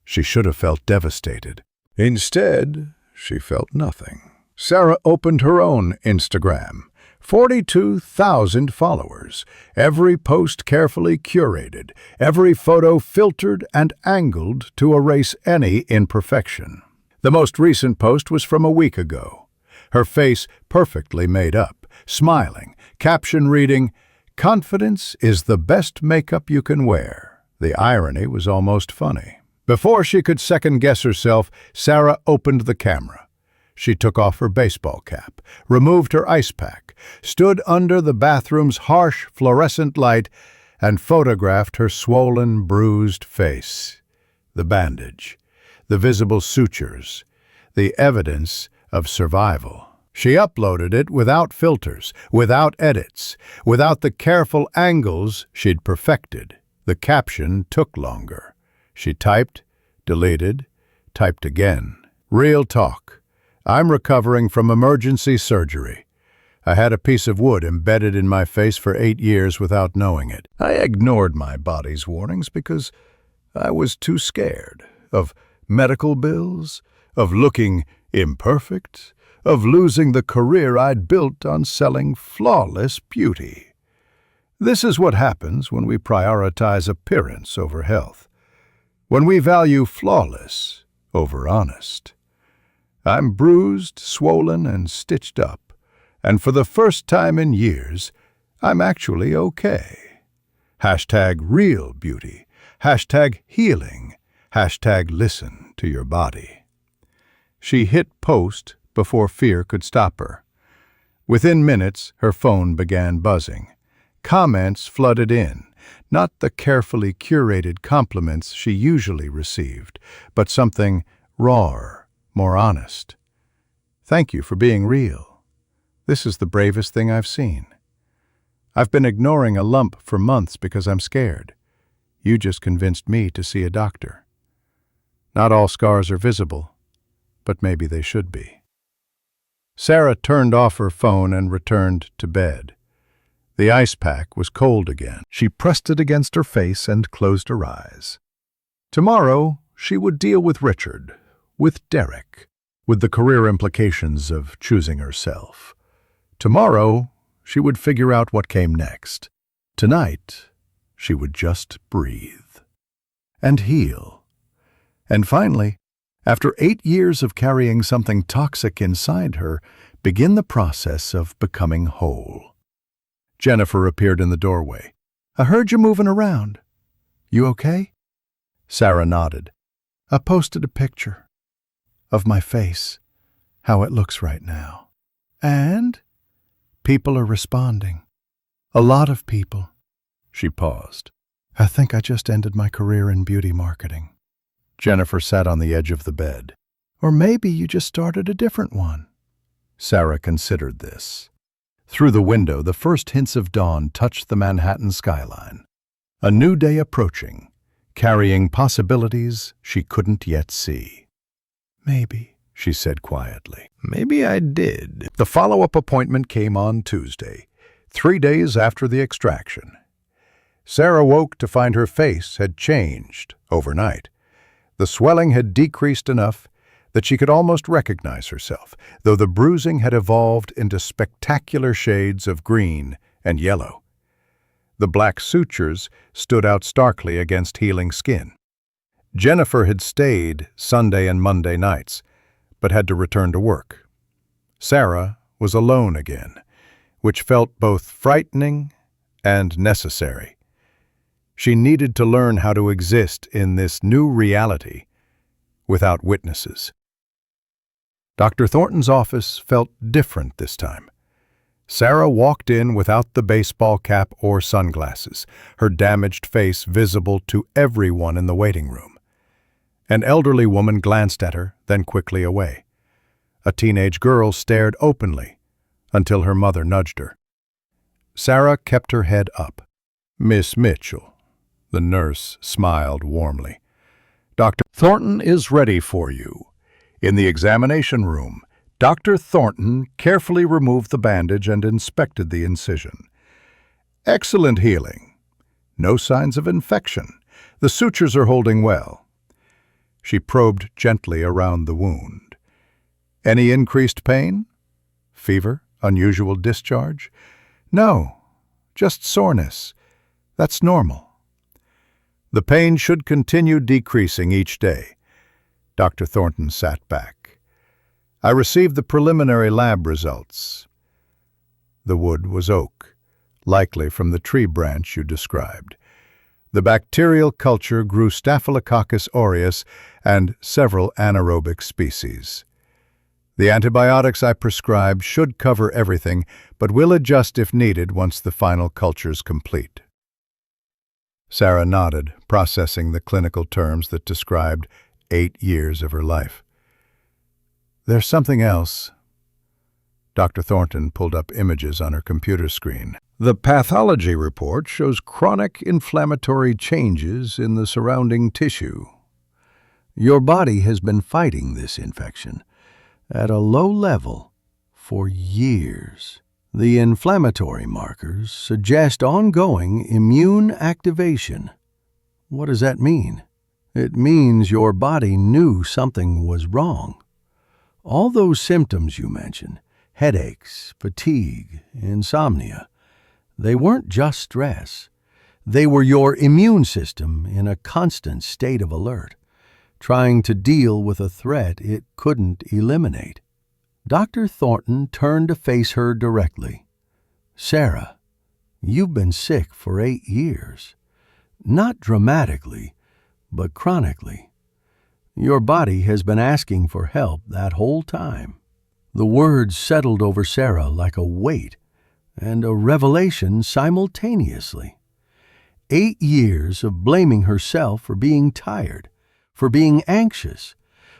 She should have felt devastated. Instead, she felt nothing. Sarah opened her own Instagram. 42,000 followers, every post carefully curated, every photo filtered and angled to erase any imperfection. The most recent post was from a week ago. Her face perfectly made up, smiling, caption reading, "Confidence is the best makeup you can wear." The irony was almost funny. Before she could second-guess herself, Sarah opened the camera. She took off her baseball cap, removed her ice pack, stood under the bathroom's harsh fluorescent light, and photographed her swollen, bruised face. The bandage, the visible sutures, the evidence of survival. She uploaded it without filters, without edits, without the careful angles she'd perfected. The caption took longer. She typed, deleted, typed again. "Real talk. I'm recovering from emergency surgery. I had a piece of wood embedded in my face for 8 years without knowing it. I ignored my body's warnings because I was too scared of medical bills, of looking imperfect, of losing the career I'd built on selling flawless beauty. This is what happens when we prioritize appearance over health. when we value flawless over honest. I'm bruised, swollen, and stitched up, and for the first time in years, I'm actually okay. Hashtag real beauty. Hashtag healing. Hashtag listen to your body. She hit post before fear could stop her. Within minutes, her phone began buzzing. Comments flooded in, not the carefully curated compliments she usually received, but something rawer, more honest. Thank you for being real. This is the bravest thing I've seen. I've been ignoring a lump for months because I'm scared. You just convinced me to see a doctor. Not all scars are visible, but maybe they should be. Sarah turned off her phone and returned to bed. The ice pack was cold again. She pressed it against her face and closed her eyes. Tomorrow, she would deal with Richard, with Derek, with the career implications of choosing herself. Tomorrow, she would figure out what came next. Tonight, she would just breathe and heal. And finally, after 8 years of carrying something toxic inside her, begin the process of becoming whole. Jennifer appeared in the doorway. I heard you moving around. You okay? Sarah nodded. I posted a picture of my face, how it looks right now. And? People are responding. A lot of people. She paused. I think I just ended my career in beauty marketing. Jennifer sat on the edge of the bed. Or maybe you just started a different one. Sarah considered this. Through the window, the first hints of dawn touched the Manhattan skyline. A new day approaching, carrying possibilities she couldn't yet see. Maybe, she said quietly. Maybe I did. The follow-up appointment came on Tuesday, 3 days after the extraction. Sarah woke to find her face had changed overnight. The swelling had decreased enough that she could almost recognize herself, though the bruising had evolved into spectacular shades of green and yellow. The black sutures stood out starkly against healing skin. Jennifer had stayed Sunday and Monday nights, but had to return to work. Sarah was alone again, which felt both frightening and necessary. She needed to learn how to exist in this new reality without witnesses. Dr. Thornton's office felt different this time. Sarah walked in without the baseball cap or sunglasses, her damaged face visible to everyone in the waiting room. An elderly woman glanced at her, then quickly away. A teenage girl stared openly until her mother nudged her. Sarah kept her head up. Miss Mitchell, the nurse smiled warmly. Dr. Thornton is ready for you. In the examination room, Dr. Thornton carefully removed the bandage and inspected the incision. Excellent healing. No signs of infection. The sutures are holding well. She probed gently around the wound. Any increased pain? Fever? Unusual discharge? No, just soreness. That's normal. The pain should continue decreasing each day. Dr. Thornton sat back. I received the preliminary lab results. The wood was oak, likely from the tree branch you described. The bacterial culture grew Staphylococcus aureus and several anaerobic species. The antibiotics I prescribed should cover everything, but will adjust if needed once the final culture's complete. Sarah nodded, processing the clinical terms that described 8 years of her life. There's something else. Dr. Thornton pulled up images on her computer screen. The pathology report shows chronic inflammatory changes in the surrounding tissue. Your body has been fighting this infection at a low level for years. The inflammatory markers suggest ongoing immune activation. What does that mean? It means your body knew something was wrong. All those symptoms you mentioned, headaches, fatigue, insomnia, they weren't just stress. They were your immune system in a constant state of alert, trying to deal with a threat it couldn't eliminate. Dr. Thornton turned to face her directly. "Sarah, you've been sick for 8 years. Not dramatically, but chronically. Your body has been asking for help that whole time." The words settled over Sarah like a weight and a revelation simultaneously. 8 years of blaming herself for being tired, for being anxious,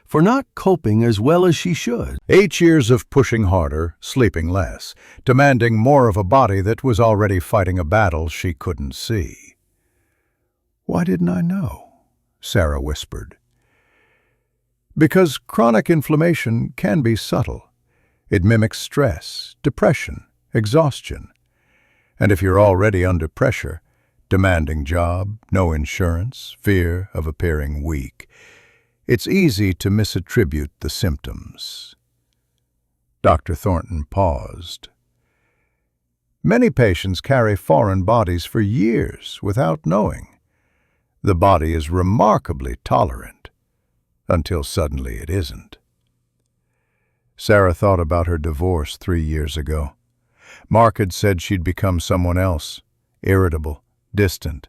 for not coping as well as she should. 8 years of pushing harder, sleeping less, demanding more of a body that was already fighting a battle she couldn't see. "Why didn't I know?" Sarah whispered. "Because chronic inflammation can be subtle. It mimics stress, depression, exhaustion. And if you're already under pressure, demanding job, no insurance, fear of appearing weak, it's easy to misattribute the symptoms." Dr. Thornton paused. "Many patients carry foreign bodies for years without knowing. The body is remarkably tolerant, until suddenly it isn't." Sarah thought about her divorce 3 years ago. Mark had said she'd become someone else, irritable, distant,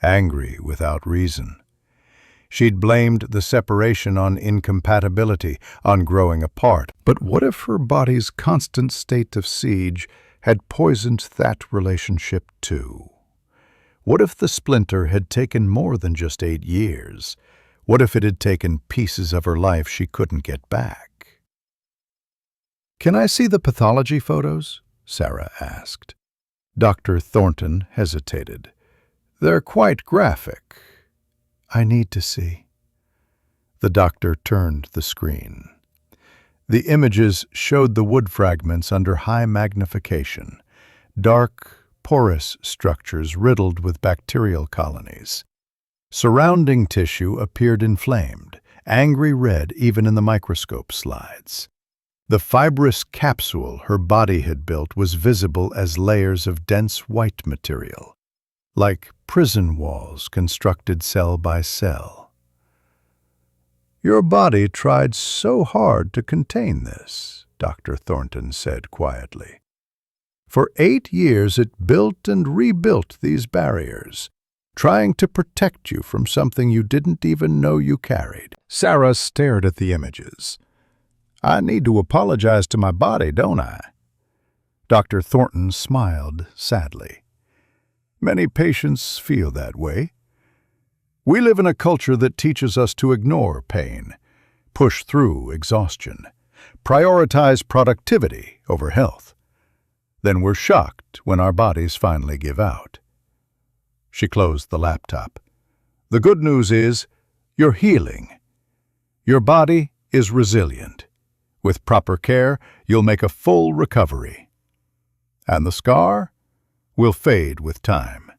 angry without reason. She'd blamed the separation on incompatibility, on growing apart. But what if her body's constant state of siege had poisoned that relationship too? What if the splinter had taken more than just 8 years? What if it had taken pieces of her life she couldn't get back? "Can I see the pathology photos?" Sarah asked. Dr. Thornton hesitated. "They're quite graphic." "I need to see." The doctor turned the screen. The images showed the wood fragments under high magnification, dark, porous structures riddled with bacterial colonies. Surrounding tissue appeared inflamed, angry red even in the microscope slides. The fibrous capsule her body had built was visible as layers of dense white material, like prison walls constructed cell by cell. "Your body tried so hard to contain this," Dr. Thornton said quietly. "For 8 years it built and rebuilt these barriers, trying to protect you from something you didn't even know you carried." Sarah stared at the images. "I need to apologize to my body, don't I?" Dr. Thornton smiled sadly. "Many patients feel that way. We live in a culture that teaches us to ignore pain, push through exhaustion, prioritize productivity over health. Then we're shocked when our bodies finally give out." She closed the laptop. "The good news is, you're healing. Your body is resilient. With proper care, you'll make a full recovery. And the scar will fade with time.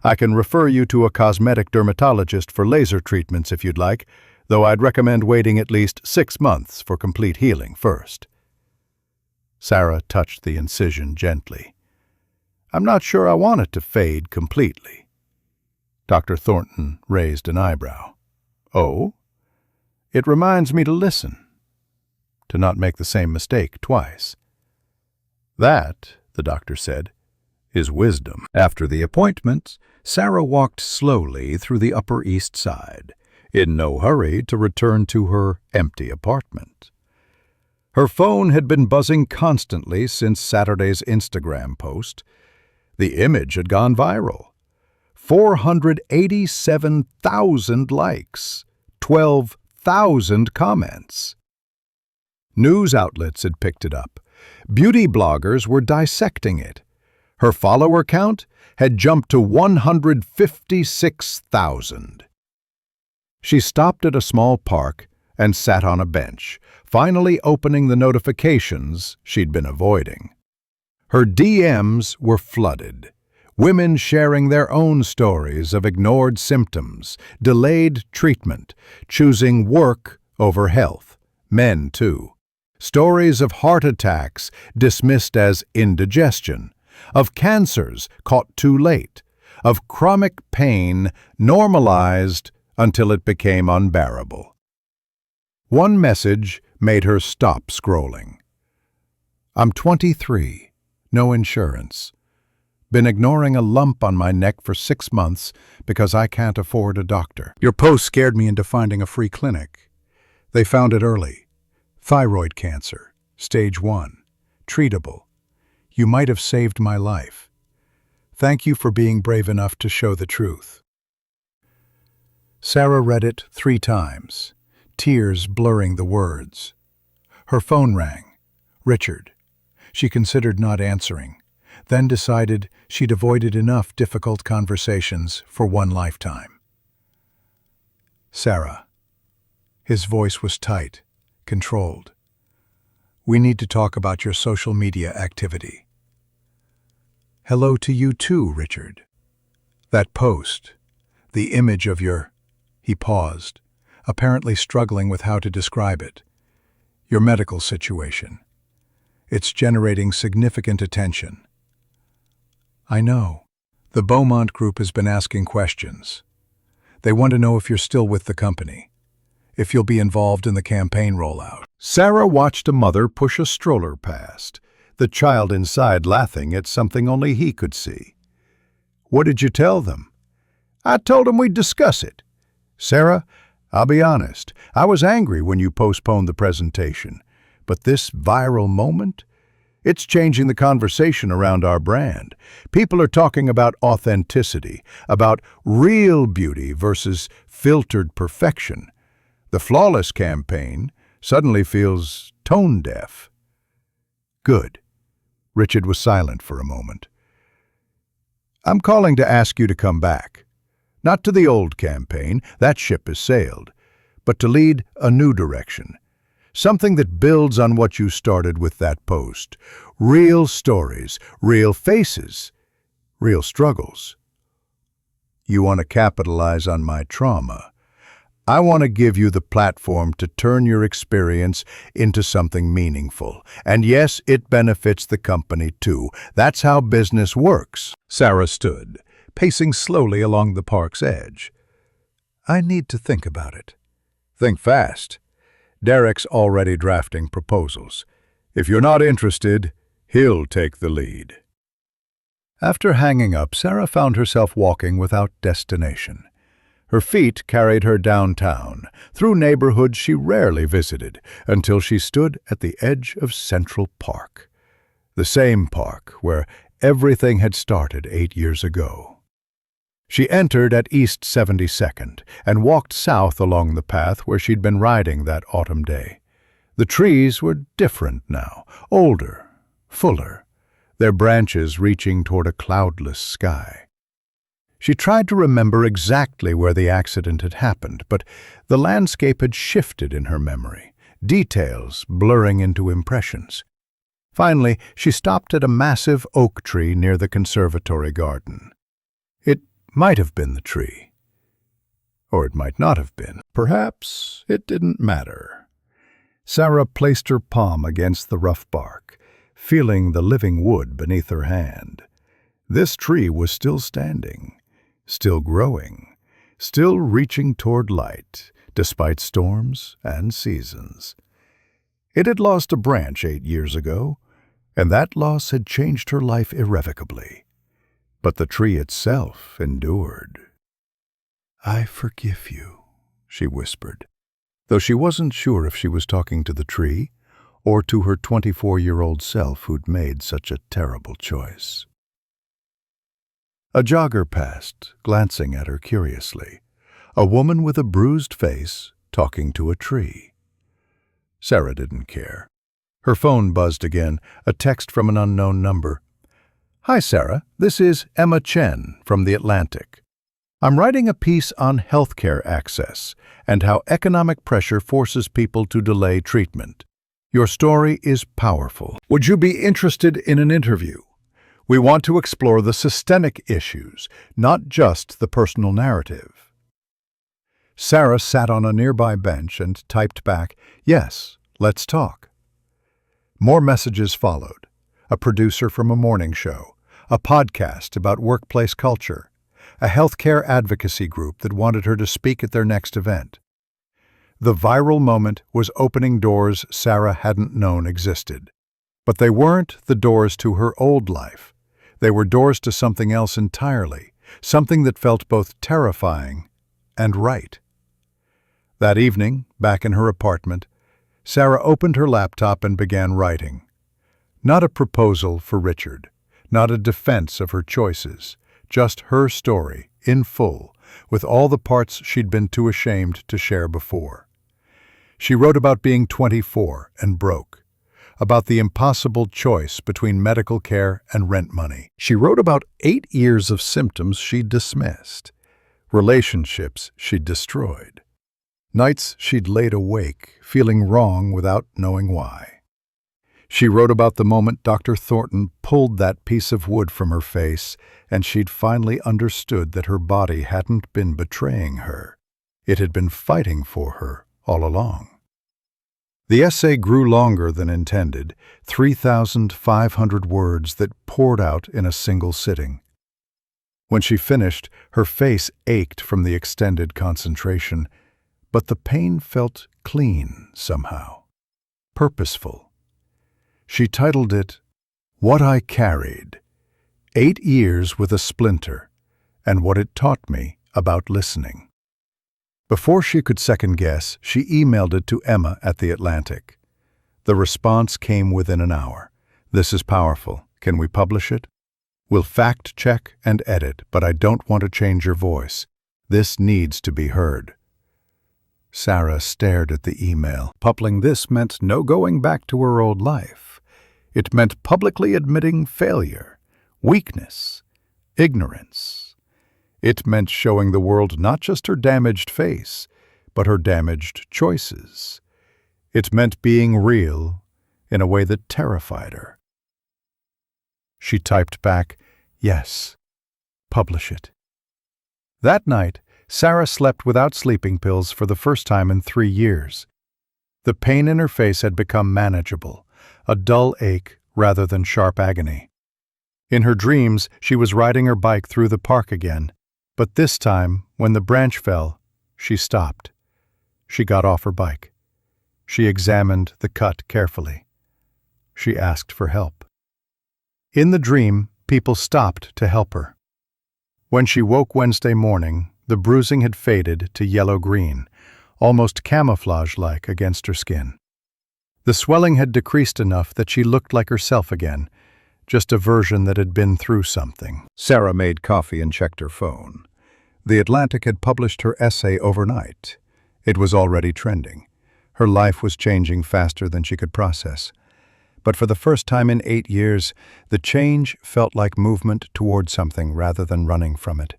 I can refer you to a cosmetic dermatologist for laser treatments if you'd like, though I'd recommend waiting at least 6 months for complete healing first." Sarah touched the incision gently. "I'm not sure I want it to fade completely." Dr. Thornton raised an eyebrow. "Oh? It reminds me to listen, to not make the same mistake twice." "That," the doctor said, "is wisdom." After the appointment, Sarah walked slowly through the Upper East Side, in no hurry to return to her empty apartment. Her phone had been buzzing constantly since Saturday's Instagram post. The image had gone viral. 487,000 likes, 12,000 comments. News outlets had picked it up. Beauty bloggers were dissecting it. Her follower count had jumped to 156,000. She stopped at a small park and sat on a bench, finally opening the notifications she'd been avoiding. Her DMs were flooded. Women sharing their own stories of ignored symptoms, delayed treatment, choosing work over health. Men, too. Stories of heart attacks dismissed as indigestion, of cancers caught too late, of chronic pain normalized until it became unbearable. One message made her stop scrolling. I'm 23, no insurance. Been ignoring a lump on my neck for 6 months because I can't afford a doctor. Your post scared me into finding a free clinic. They found it early. Thyroid cancer, stage 1, treatable. You might have saved my life. Thank you for being brave enough to show the truth. Sarah read it 3 times, tears blurring the words. Her phone rang. Richard. She considered not answering, then decided she'd avoided enough difficult conversations for one lifetime. Sarah. His voice was tight, controlled. We need to talk about your social media activity. Hello to you too, Richard. That post, the image of your... He paused, apparently struggling with how to describe it. Your medical situation. It's generating significant attention. I know. The Beaumont Group has been asking questions. They want to know if you're still with the company, if you'll be involved in the campaign rollout. Sarah watched a mother push a stroller past, the child inside laughing at something only he could see. What did you tell them? I told them we'd discuss it. Sarah, I'll be honest, I was angry when you postponed the presentation. But this viral moment, it's changing the conversation around our brand. People are talking about authenticity, about real beauty versus filtered perfection. The flawless campaign suddenly feels tone-deaf. Good. Richard was silent for a moment. I'm calling to ask you to come back. Not to the old campaign, that ship has sailed, but to lead a new direction. Something that builds on what you started with that post. Real stories, real faces, real struggles. You want to capitalize on my trauma. I want to give you the platform to turn your experience into something meaningful. And yes, it benefits the company too. That's how business works. Sarah stood, pacing slowly along the park's edge. I need to think about it. Think fast. Derek's already drafting proposals. If you're not interested, he'll take the lead. After hanging up, Sarah found herself walking without destination. Her feet carried her downtown, through neighborhoods she rarely visited, until she stood at the edge of Central Park. The same park where everything had started 8 years ago. She entered at East 72nd and walked south along the path where she'd been riding that autumn day. The trees were different now, older, fuller, their branches reaching toward a cloudless sky. She tried to remember exactly where the accident had happened, but the landscape had shifted in her memory, details blurring into impressions. Finally, she stopped at a massive oak tree near the conservatory garden. It might have been the tree, or it might not have been. Perhaps it didn't matter. Sarah placed her palm against the rough bark, feeling the living wood beneath her hand. This tree was still standing, still growing, still reaching toward light, despite storms and seasons. It had lost a branch 8 years ago, and that loss had changed her life irrevocably. But the tree itself endured. I forgive you, she whispered, though she wasn't sure if she was talking to the tree or to her 24-year-old self who'd made such a terrible choice. A jogger passed, glancing at her curiously. A woman with a bruised face talking to a tree. Sarah didn't care. Her phone buzzed again, a text from an unknown number. Hi, Sarah. This is Emma Chen from The Atlantic. I'm writing a piece on healthcare access and how economic pressure forces people to delay treatment. Your story is powerful. Would you be interested in an interview? We want to explore the systemic issues, not just the personal narrative. Sarah sat on a nearby bench and typed back, Yes, let's talk. More messages followed. A producer from a morning show, a podcast about workplace culture, a healthcare advocacy group that wanted her to speak at their next event. The viral moment was opening doors Sarah hadn't known existed. But they weren't the doors to her old life. They were doors to something else entirely, something that felt both terrifying and right. That evening, back in her apartment, Sarah opened her laptop and began writing. Not a proposal for Richard, not a defense of her choices, just her story, in full, with all the parts she'd been too ashamed to share before. She wrote about being 24 and broke, about the impossible choice between medical care and rent money. She wrote about 8 years of symptoms she'd dismissed, relationships she'd destroyed, nights she'd laid awake, feeling wrong without knowing why. She wrote about the moment Dr. Thornton pulled that piece of wood from her face and she'd finally understood that her body hadn't been betraying her. It had been fighting for her all along. The essay grew longer than intended, 3,500 words that poured out in a single sitting. When she finished, her face ached from the extended concentration, but the pain felt clean somehow, purposeful. She titled it, "What I Carried, 8 Years with a Splinter, and What It Taught Me About Listening." Before she could second-guess, she emailed it to Emma at The Atlantic. The response came within an hour. "This is powerful. Can we publish it? We'll fact-check and edit, but I don't want to change your voice. This needs to be heard." Sarah stared at the email. Publishing this meant no going back to her old life. It meant publicly admitting failure, weakness, ignorance. It meant showing the world not just her damaged face, but her damaged choices. It meant being real in a way that terrified her. She typed back, "Yes, publish it." That night, Sarah slept without sleeping pills for the first time in 3 years. The pain in her face had become manageable, a dull ache rather than sharp agony. In her dreams, she was riding her bike through the park again, but this time, when the branch fell, she stopped. She got off her bike. She examined the cut carefully. She asked for help. In the dream, people stopped to help her. When she woke Wednesday morning, the bruising had faded to yellow-green, almost camouflage-like against her skin. The swelling had decreased enough that she looked like herself again, just a version that had been through something. Sarah made coffee and checked her phone. The Atlantic had published her essay overnight. It was already trending. Her life was changing faster than she could process. But for the first time in 8 years, the change felt like movement toward something rather than running from it.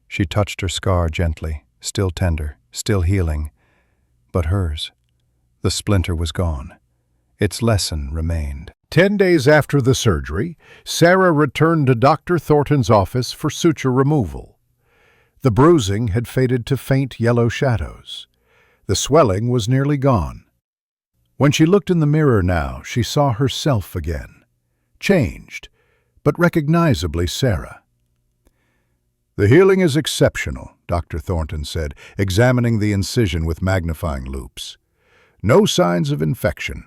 She touched her scar gently, still tender, still healing. But hers. The splinter was gone. Its lesson remained. 10 days after the surgery, Sarah returned to Dr. Thornton's office for suture removal. The bruising had faded to faint yellow shadows. The swelling was nearly gone. When she looked in the mirror now, she saw herself again. Changed, but recognizably Sarah. "The healing is exceptional," Dr. Thornton said, examining the incision with magnifying loupes. "No signs of infection.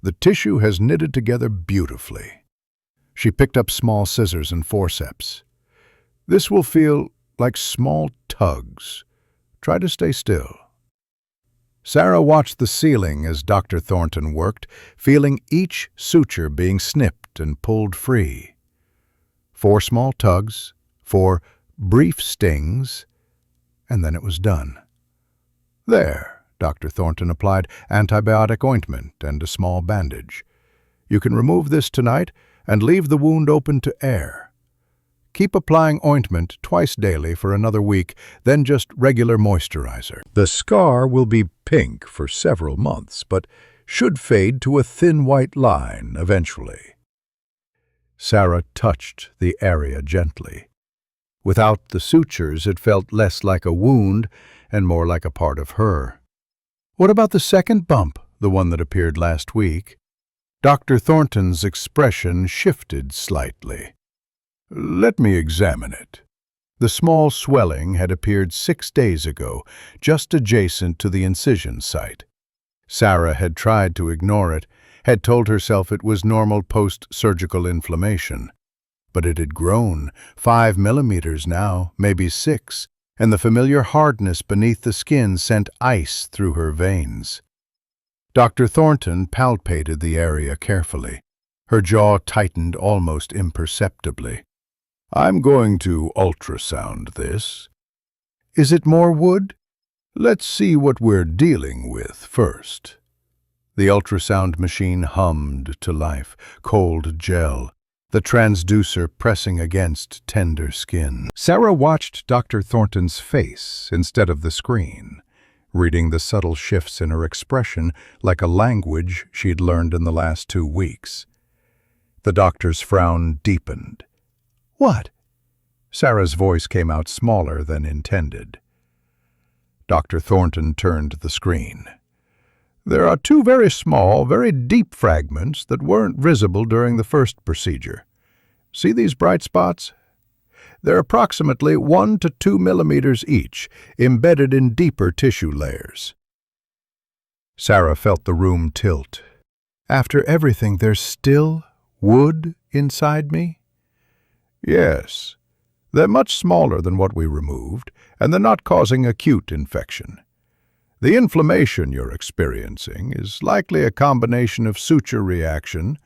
The tissue has knitted together beautifully." She picked up small scissors and forceps. "This will feel like small tugs. Try to stay still." Sarah watched the ceiling as Dr. Thornton worked, feeling each suture being snipped and pulled free. 4 small tugs, 4 brief stings, and then it was done. "There," Dr. Thornton applied antibiotic ointment and a small bandage. "You can remove this tonight and leave the wound open to air. Keep applying ointment twice daily for another week, then just regular moisturizer. The scar will be pink for several months, but should fade to a thin white line eventually." Sarah touched the area gently. Without the sutures, it felt less like a wound and more like a part of her. "What about the second bump, the one that appeared last week?" Dr. Thornton's expression shifted slightly. "Let me examine it. The small swelling had appeared 6 days ago, just adjacent to the incision site. Sarah had tried to ignore it, had told herself it was normal post-surgical inflammation. But it had grown, 5 millimeters now, maybe 6, and the familiar hardness beneath the skin sent ice through her veins. Dr. Thornton palpated the area carefully. Her jaw tightened almost imperceptibly. "I'm going to ultrasound this. Is it more wood? Let's see what we're dealing with first." The ultrasound machine hummed to life, cold gel, the transducer pressing against tender skin. Sarah watched Dr. Thornton's face instead of the screen, reading the subtle shifts in her expression like a language she'd learned in the last 2 weeks. The doctor's frown deepened. "What?" Sarah's voice came out smaller than intended. Dr. Thornton turned the screen. "There are 2 very small, very deep fragments that weren't visible during the first procedure. See these bright spots? They're approximately 1 to 2 millimeters each, embedded in deeper tissue layers." Sarah felt the room tilt. "After everything, there's still wood inside me?" "Yes. They're much smaller than what we removed, and they're not causing acute infection. The inflammation you're experiencing is likely a combination of suture reaction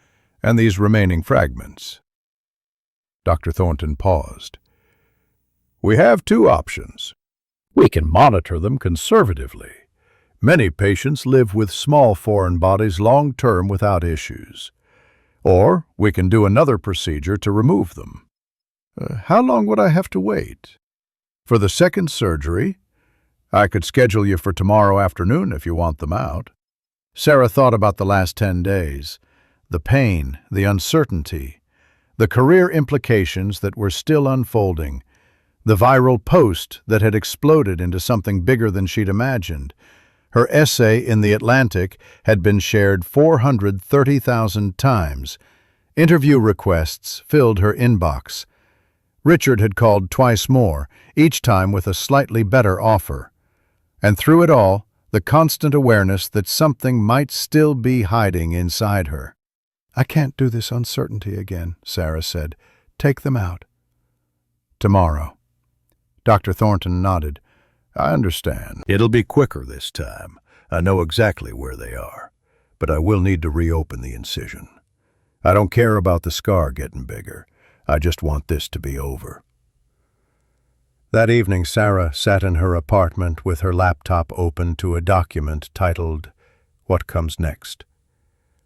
and these remaining fragments." Dr. Thornton paused. "We have 2 options. We can monitor them conservatively. Many patients live with small foreign bodies long-term without issues. Or we can do another procedure to remove them. How long would I have to wait? For the second surgery, I could schedule you for tomorrow afternoon if you want them out." Sarah thought about the last 10 days, the pain, the uncertainty, the career implications that were still unfolding, the viral post that had exploded into something bigger than she'd imagined. Her essay in The Atlantic had been shared 430,000 times. Interview requests filled her inbox. Richard had called twice more, each time with a slightly better offer. And through it all, the constant awareness that something might still be hiding inside her. "I can't do this uncertainty again," Sarah said. "Take them out." "Tomorrow." Dr. Thornton nodded. "I understand. It'll be quicker this time. I know exactly where they are. But I will need to reopen the incision. I don't care about the scar getting bigger. I just want this to be over." That evening, Sarah sat in her apartment with her laptop open to a document titled, "What Comes Next?"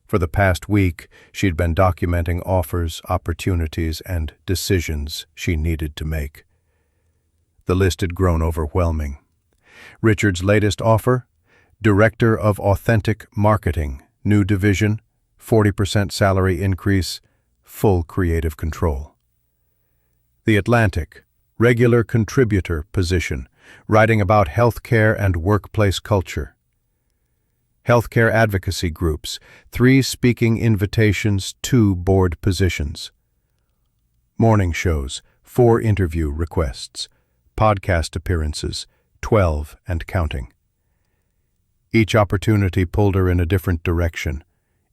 For the past week, she'd been documenting offers, opportunities, and decisions she needed to make. The list had grown overwhelming. Richard's latest offer? Director of Authentic Marketing, new division, 40% salary increase, full creative control. The Atlantic, regular contributor position, writing about healthcare and workplace culture. Healthcare advocacy groups, 3 speaking invitations, 2 board positions. Morning shows, 4 interview requests. Podcast appearances, 12 and counting. Each opportunity pulled her in a different direction.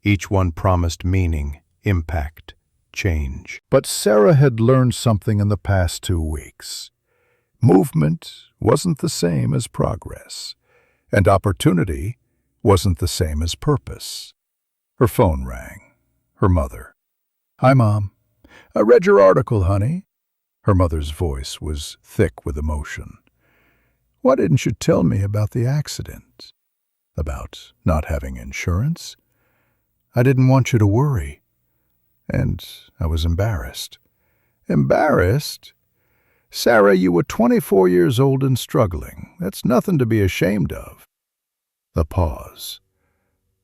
Each one promised meaning, impact, change. But Sarah had learned something in the past 2 weeks. Movement wasn't the same as progress, and opportunity wasn't the same as purpose. Her phone rang. Her mother. "Hi, Mom. I read your article, honey." Her mother's voice was thick with emotion. "Why didn't you tell me about the accident? About not having insurance? I didn't want you to worry. And I was embarrassed." "Embarrassed? Sarah, you were 24 years old and struggling. That's nothing to be ashamed of." A pause.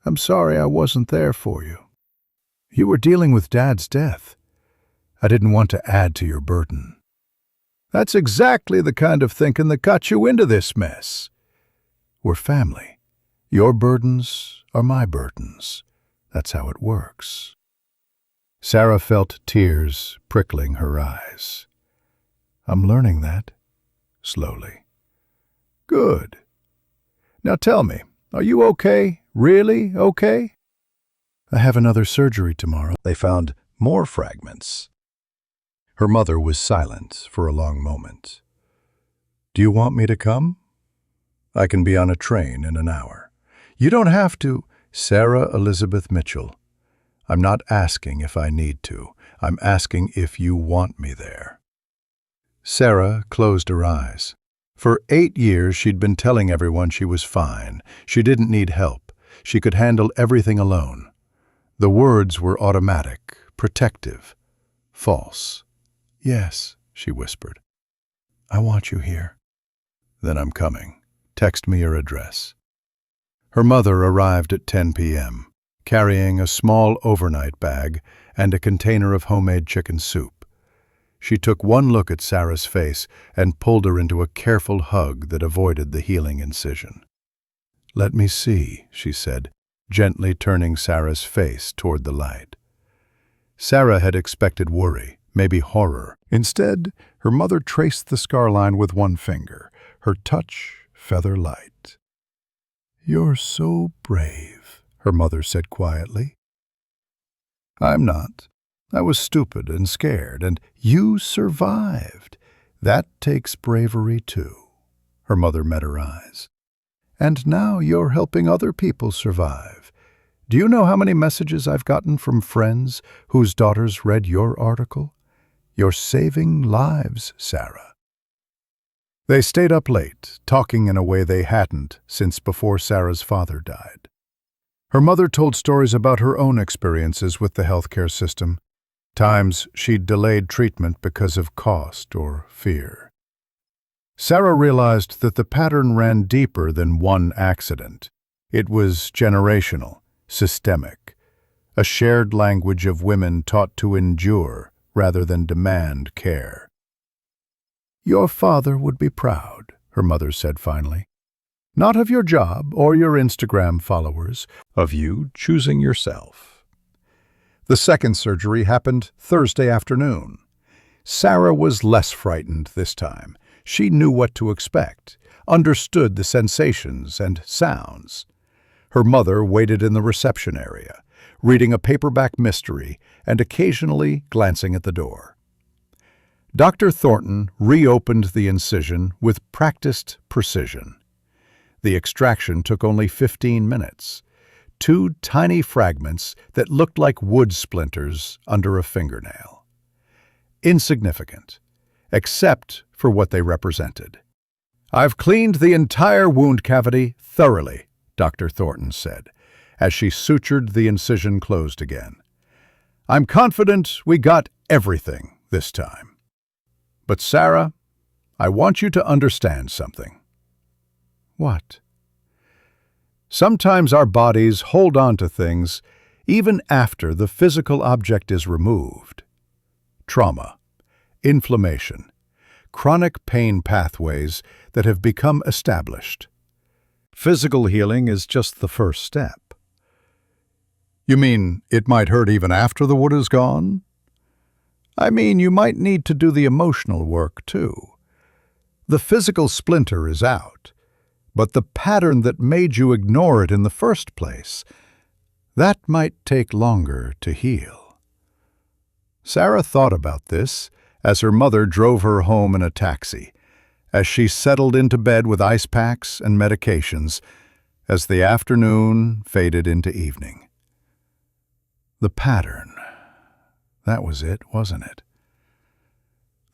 "I'm sorry I wasn't there for you. You were dealing with Dad's death. I didn't want to add to your burden." "That's exactly the kind of thinking that got you into this mess." "We're family. Your burdens are my burdens. That's how it works." Sarah felt tears prickling her eyes. I'm learning that, slowly. Good. Now tell me, are you okay? Really okay? I have another surgery tomorrow. They found more fragments. Her mother was silent for a long moment. Do you want me to come? I can be on a train in an hour. You don't have to. Sarah Elizabeth Mitchell. I'm not asking if I need to. I'm asking if you want me there. Sarah closed her eyes. For 8 years she'd been telling everyone she was fine. She didn't need help. She could handle everything alone. The words were automatic, protective, false. Yes, she whispered. I want you here. Then I'm coming. Text me your address. Her mother arrived at 10 p.m., carrying a small overnight bag and a container of homemade chicken soup. She took one look at Sarah's face and pulled her into a careful hug that avoided the healing incision. Let me see, she said, gently turning Sarah's face toward the light. Sarah had expected worry, maybe horror. Instead, her mother traced the scar line with one finger, her touch feather light. You're so brave, her mother said quietly. I'm not. I was stupid and scared, and you survived. That takes bravery too. Her mother met her eyes. And now you're helping other people survive. Do you know how many messages I've gotten from friends whose daughters read your article? You're saving lives, Sarah. They stayed up late, talking in a way they hadn't since before Sarah's father died. Her mother told stories about her own experiences with the healthcare system, times she'd delayed treatment because of cost or fear. Sarah realized that the pattern ran deeper than one accident. It was generational, systemic, a shared language of women taught to endure rather than demand care. Your father would be proud, her mother said finally. Not of your job or your Instagram followers, of you choosing yourself. The second surgery happened Thursday afternoon. Sarah was less frightened this time. She knew what to expect, understood the sensations and sounds. Her mother waited in the reception area, reading a paperback mystery and occasionally glancing at the door. Dr. Thornton reopened the incision with practiced precision. The extraction took only 15 minutes. 2 tiny fragments that looked like wood splinters under a fingernail. Insignificant, except for what they represented. I've cleaned the entire wound cavity thoroughly, Dr. Thornton said, as she sutured the incision closed again. I'm confident we got everything this time. But Sarah, I want you to understand something. What? Sometimes our bodies hold on to things even after the physical object is removed. Trauma, inflammation, chronic pain pathways that have become established. Physical healing is just the first step. You mean it might hurt even after the wood is gone? I mean, you might need to do the emotional work too. The physical splinter is out, but the pattern that made you ignore it in the first place, that might take longer to heal. Sarah thought about this as her mother drove her home in a taxi, as she settled into bed with ice packs and medications, as the afternoon faded into evening. The pattern, that was it, wasn't it?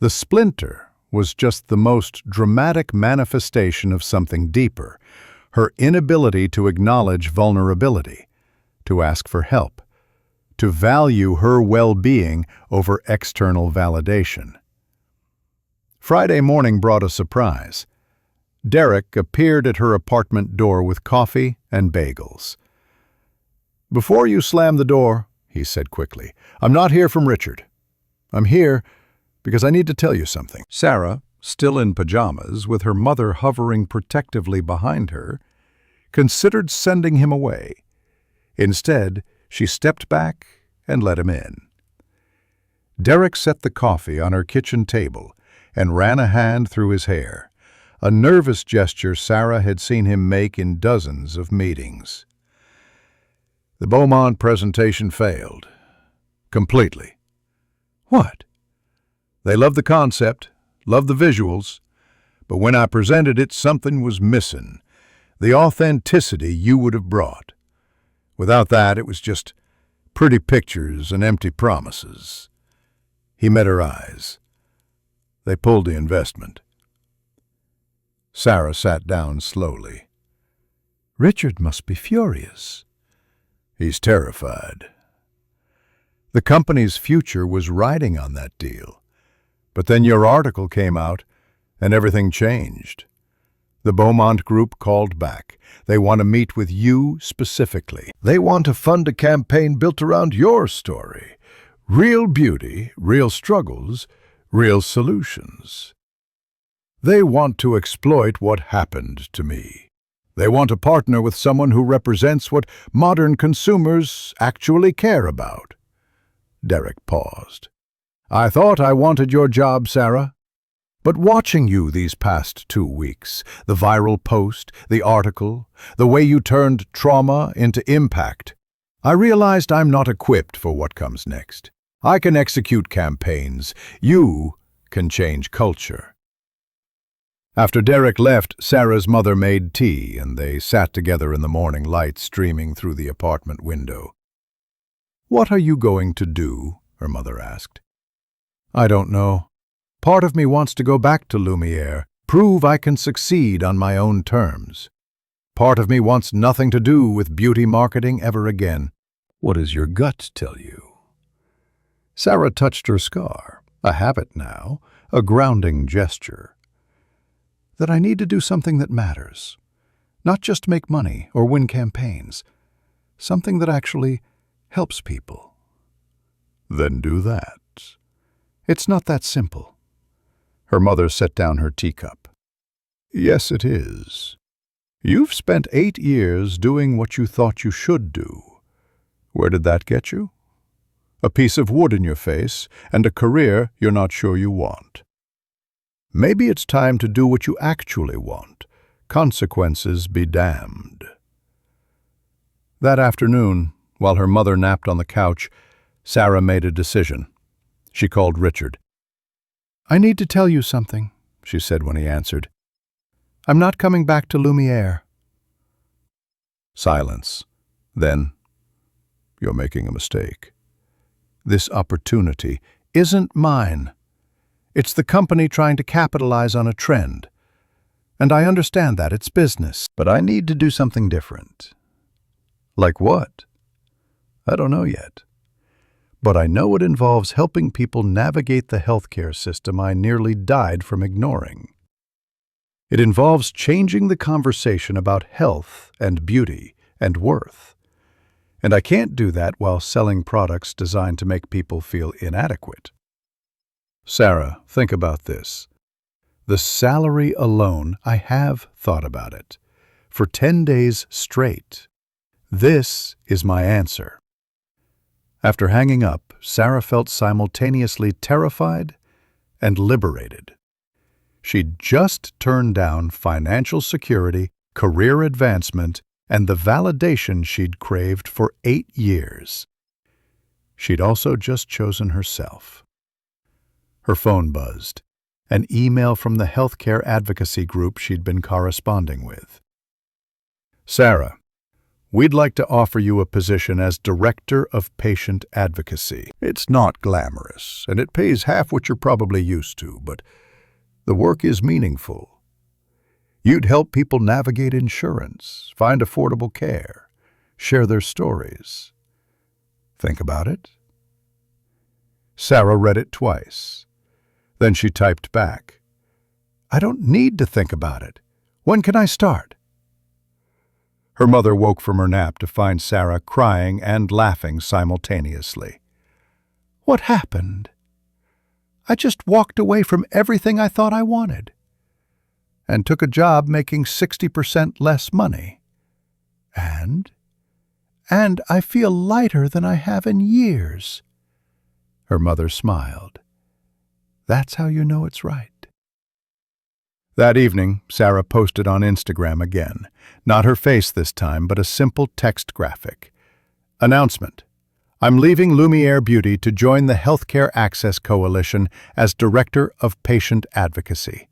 The splinter was just the most dramatic manifestation of something deeper, her inability to acknowledge vulnerability, to ask for help, to value her well-being over external validation. Friday morning brought a surprise. Derek appeared at her apartment door with coffee and bagels. Before you slam the door, he said quickly, I'm not here from Richard. I'm here because I need to tell you something. Sarah, still in pajamas, with her mother hovering protectively behind her, considered sending him away. Instead, she stepped back and let him in. Derek set the coffee on her kitchen table and ran a hand through his hair, a nervous gesture Sarah had seen him make in dozens of meetings. The Beaumont presentation failed. Completely. What? They loved the concept, loved the visuals, but when I presented it, something was missing. The authenticity you would have brought. Without that, it was just pretty pictures and empty promises. He met her eyes. They pulled the investment. Sarah sat down slowly. Richard must be furious. He's terrified. The company's future was riding on that deal. But then your article came out, and everything changed. The Beaumont Group called back. They want to meet with you specifically. They want to fund a campaign built around your story. Real beauty, real struggles, real solutions. They want to exploit what happened to me. They want to partner with someone who represents what modern consumers actually care about. Derek paused. I thought I wanted your job, Sarah. But watching you these past 2 weeks, the viral post, the article, the way you turned trauma into impact, I realized I'm not equipped for what comes next. I can execute campaigns. You can change culture. After Derek left, Sarah's mother made tea, and they sat together in the morning light streaming through the apartment window. What are you going to do? Her mother asked. I don't know. Part of me wants to go back to Lumiere, prove I can succeed on my own terms. Part of me wants nothing to do with beauty marketing ever again. What does your gut tell you? Sarah touched her scar, a habit now, a grounding gesture. That I need to do something that matters. Not just make money or win campaigns. Something that actually helps people. Then do that. It's not that simple. Her mother set down her teacup. Yes, it is. You've spent 8 years doing what you thought you should do. Where did that get you? A piece of wood in your face and a career you're not sure you want. Maybe it's time to do what you actually want. Consequences be damned. That afternoon, while her mother napped on the couch, Sarah made a decision. She called Richard. I need to tell you something, she said when he answered. I'm not coming back to Lumiere. Silence. Then, you're making a mistake. This opportunity isn't mine. It's the company trying to capitalize on a trend. And I understand that, it's business. But I need to do something different. Like what? I don't know yet. But I know it involves helping people navigate the healthcare system I nearly died from ignoring. It involves changing the conversation about health and beauty and worth. And I can't do that while selling products designed to make people feel inadequate. Sarah, think about this. The salary alone, I have thought about it. For 10 days straight. This is my answer. After hanging up, Sarah felt simultaneously terrified and liberated. She'd just turned down financial security, career advancement, and the validation she'd craved for 8 years. She'd also just chosen herself. Her phone buzzed, an email from the healthcare advocacy group she'd been corresponding with. Sarah, we'd like to offer you a position as Director of Patient Advocacy. It's not glamorous, and it pays half what you're probably used to, but the work is meaningful. You'd help people navigate insurance, find affordable care, share their stories. Think about it. Sarah read it twice. Then she typed back, I don't need to think about it. When can I start? Her mother woke from her nap to find Sarah crying and laughing simultaneously. What happened? I just walked away from everything I thought I wanted and took a job making 60% less money. And I feel lighter than I have in years. Her mother smiled. That's how you know it's right. That evening, Sarah posted on Instagram again. Not her face this time, but a simple text graphic. Announcement. I'm leaving Lumiere Beauty to join the Healthcare Access Coalition as Director of Patient Advocacy.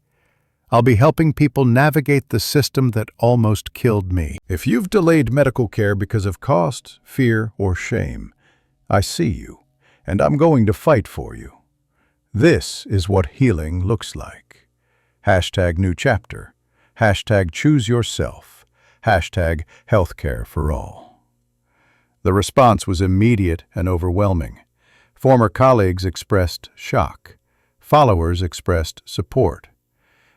I'll be helping people navigate the system that almost killed me. If you've delayed medical care because of cost, fear, or shame, I see you, and I'm going to fight for you. This is what healing looks like. #new chapter. #choose yourself. #healthcare for all. The response was immediate and overwhelming. Former colleagues expressed shock. Followers expressed support.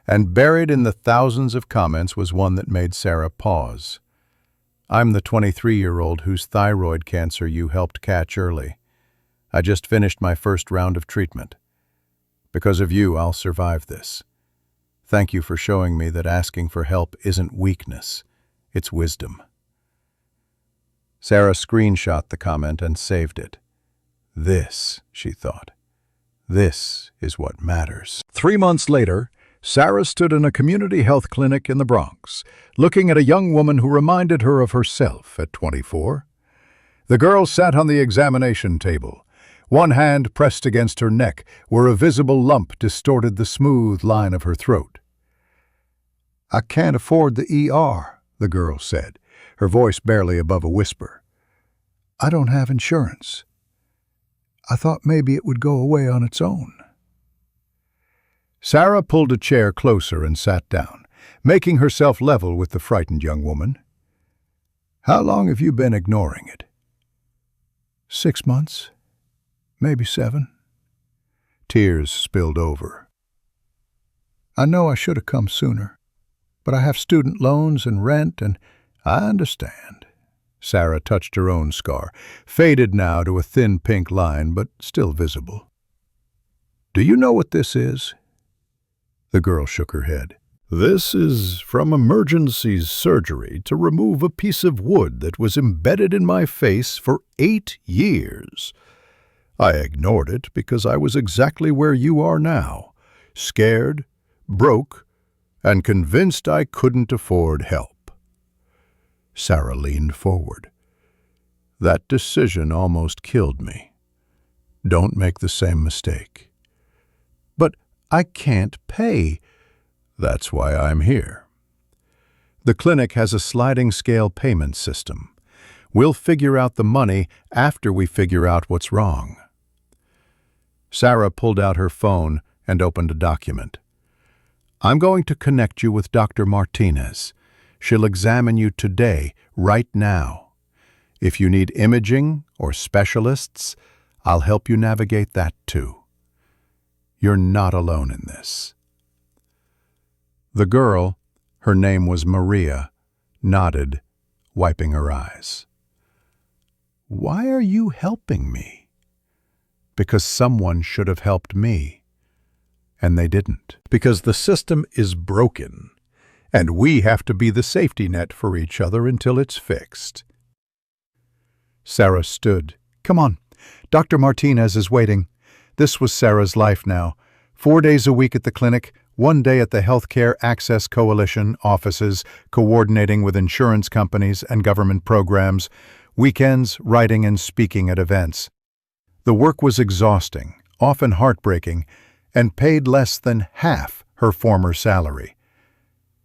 And buried in the thousands of comments was one that made Sarah pause. I'm the 23-year-old whose thyroid cancer you helped catch early. I just finished my first round of treatment. Because of you, I'll survive this. Thank you for showing me that asking for help isn't weakness, it's wisdom. Sarah screenshot the comment and saved it. This, she thought, this is what matters. 3 months later, Sarah stood in a community health clinic in the Bronx, looking at a young woman who reminded her of herself at 24. The girl sat on the examination table, one hand pressed against her neck, where a visible lump distorted the smooth line of her throat. I can't afford the ER, the girl said, her voice barely above a whisper. I don't have insurance. I thought maybe it would go away on its own. Sarah pulled a chair closer and sat down, making herself level with the frightened young woman. How long have you been ignoring it? 6 months, maybe 7. Tears spilled over. I know I should have come sooner, but I have student loans and rent, and I understand. Sarah touched her own scar, faded now to a thin pink line, but still visible. Do you know what this is? The girl shook her head. This is from emergency surgery to remove a piece of wood that was embedded in my face for 8 years. I ignored it because I was exactly where you are now, scared, broke, and convinced I couldn't afford help. Sarah leaned forward. That decision almost killed me. Don't make the same mistake. But I can't pay. That's why I'm here. The clinic has a sliding scale payment system. We'll figure out the money after we figure out what's wrong. Sarah pulled out her phone and opened a document. I'm going to connect you with Dr. Martinez. She'll examine you today, right now. If you need imaging or specialists, I'll help you navigate that too. You're not alone in this. The girl, her name was Maria, nodded, wiping her eyes. Why are you helping me? Because someone should have helped me. And they didn't. Because the system is broken, and we have to be the safety net for each other until it's fixed. Sarah stood. Come on, Dr. Martinez is waiting. This was Sarah's life now. 4 days a week at the clinic, 1 day at the Healthcare Access Coalition offices, coordinating with insurance companies and government programs, weekends, writing and speaking at events. The work was exhausting, often heartbreaking, and paid less than half her former salary.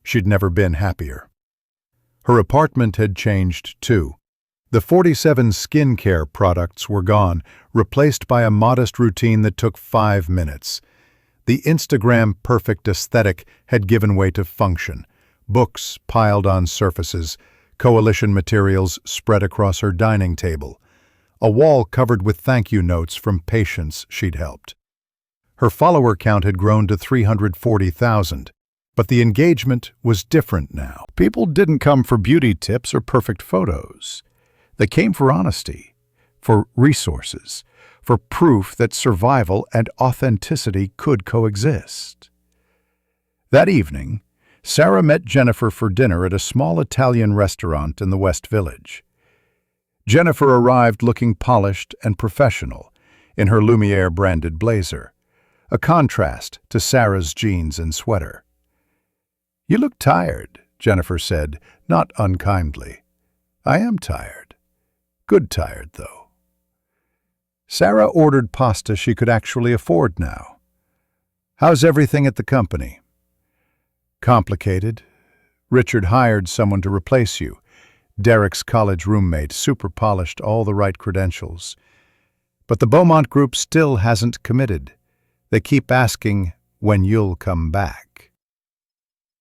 She'd never been happier. Her apartment had changed, too. The 47 skincare products were gone, replaced by a modest routine that took 5 minutes. The Instagram-perfect aesthetic had given way to function. Books piled on surfaces, coalition materials spread across her dining table, a wall covered with thank you notes from patients she'd helped. Her follower count had grown to 340,000, but the engagement was different now. People didn't come for beauty tips or perfect photos. They came for honesty, for resources, for proof that survival and authenticity could coexist. That evening, Sarah met Jennifer for dinner at a small Italian restaurant in the West Village. Jennifer arrived looking polished and professional in her Lumiere-branded blazer, a contrast to Sarah's jeans and sweater. "You look tired," Jennifer said, not unkindly. "I am tired. Good tired, though." Sarah ordered pasta she could actually afford now. "How's everything at the company?" "Complicated. Richard hired someone to replace you. Derek's college roommate, super polished, all the right credentials. But the Beaumont Group still hasn't committed. They keep asking when you'll come back."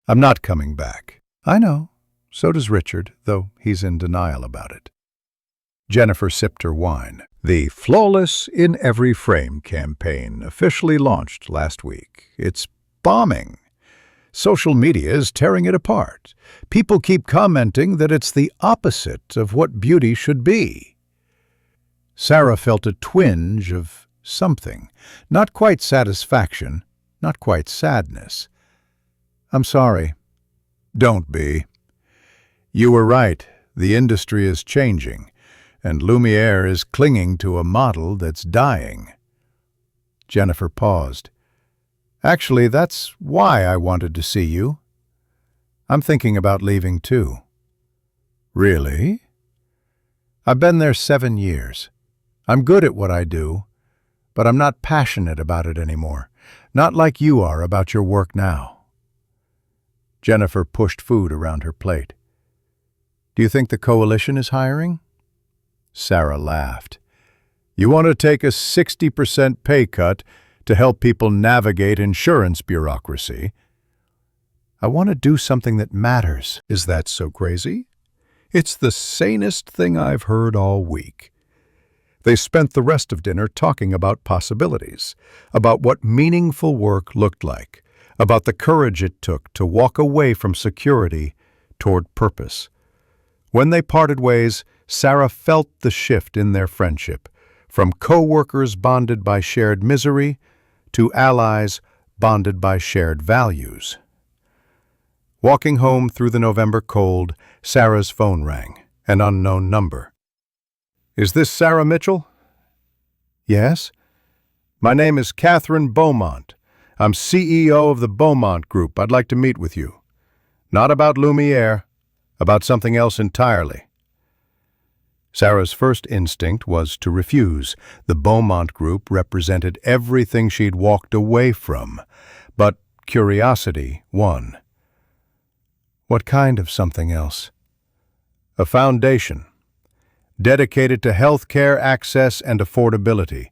"I'm not coming back." "I know. So does Richard, though he's in denial about it." Jennifer sipped her wine. The Flawless in Every Frame campaign officially launched last week. It's bombing. Social media is tearing it apart. People keep commenting that it's the opposite of what beauty should be. Sarah felt a twinge of something. Not quite satisfaction, not quite sadness. "I'm sorry." "Don't be. You were right. The industry is changing, and Lumiere is clinging to a model that's dying." Jennifer paused. "Actually, that's why I wanted to see you. I'm thinking about leaving too." "Really?" "I've been there 7 years. I'm good at what I do, but I'm not passionate about it anymore. Not like you are about your work now." Jennifer pushed food around her plate. "Do you think the coalition is hiring?" Sarah laughed. "You want to take a 60% pay cut to help people navigate insurance bureaucracy?" "I want to do something that matters." "Is that so crazy?" "It's the sanest thing I've heard all week." They spent the rest of dinner talking about possibilities, about what meaningful work looked like, about the courage it took to walk away from security toward purpose. When they parted ways, Sarah felt the shift in their friendship, from co-workers bonded by shared misery to allies bonded by shared values. Walking home through the November cold, Sarah's phone rang, an unknown number. "Is this Sarah Mitchell?" "Yes." "My name is Catherine Beaumont. I'm CEO of the Beaumont Group. I'd like to meet with you. Not about Lumiere, about something else entirely." Sarah's first instinct was to refuse. The Beaumont Group represented everything she'd walked away from, but curiosity won. "What kind of something else?" "A foundation, dedicated to health care access and affordability.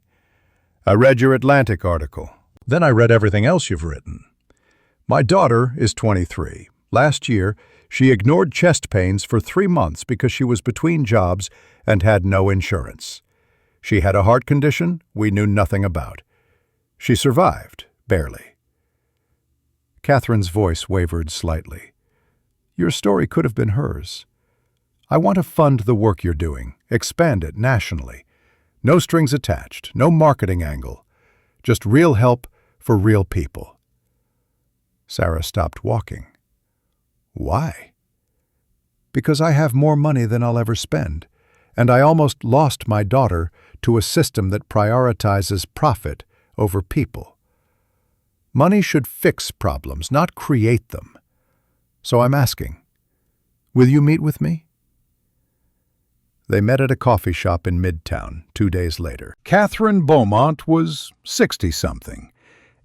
I read your Atlantic article. Then I read everything else you've written. My daughter is 23. Last year, she ignored chest pains for 3 months because she was between jobs and had no insurance. She had a heart condition we knew nothing about. She survived, barely." Catherine's voice wavered slightly. "Your story could have been hers. I want to fund the work you're doing, expand it nationally. No strings attached, no marketing angle. Just real help for real people." Sarah stopped walking. "Why?" "Because I have more money than I'll ever spend, and I almost lost my daughter to a system that prioritizes profit over people. Money should fix problems, not create them. So I'm asking, will you meet with me?" They met at a coffee shop in Midtown 2 days later. Catherine Beaumont was 60-something,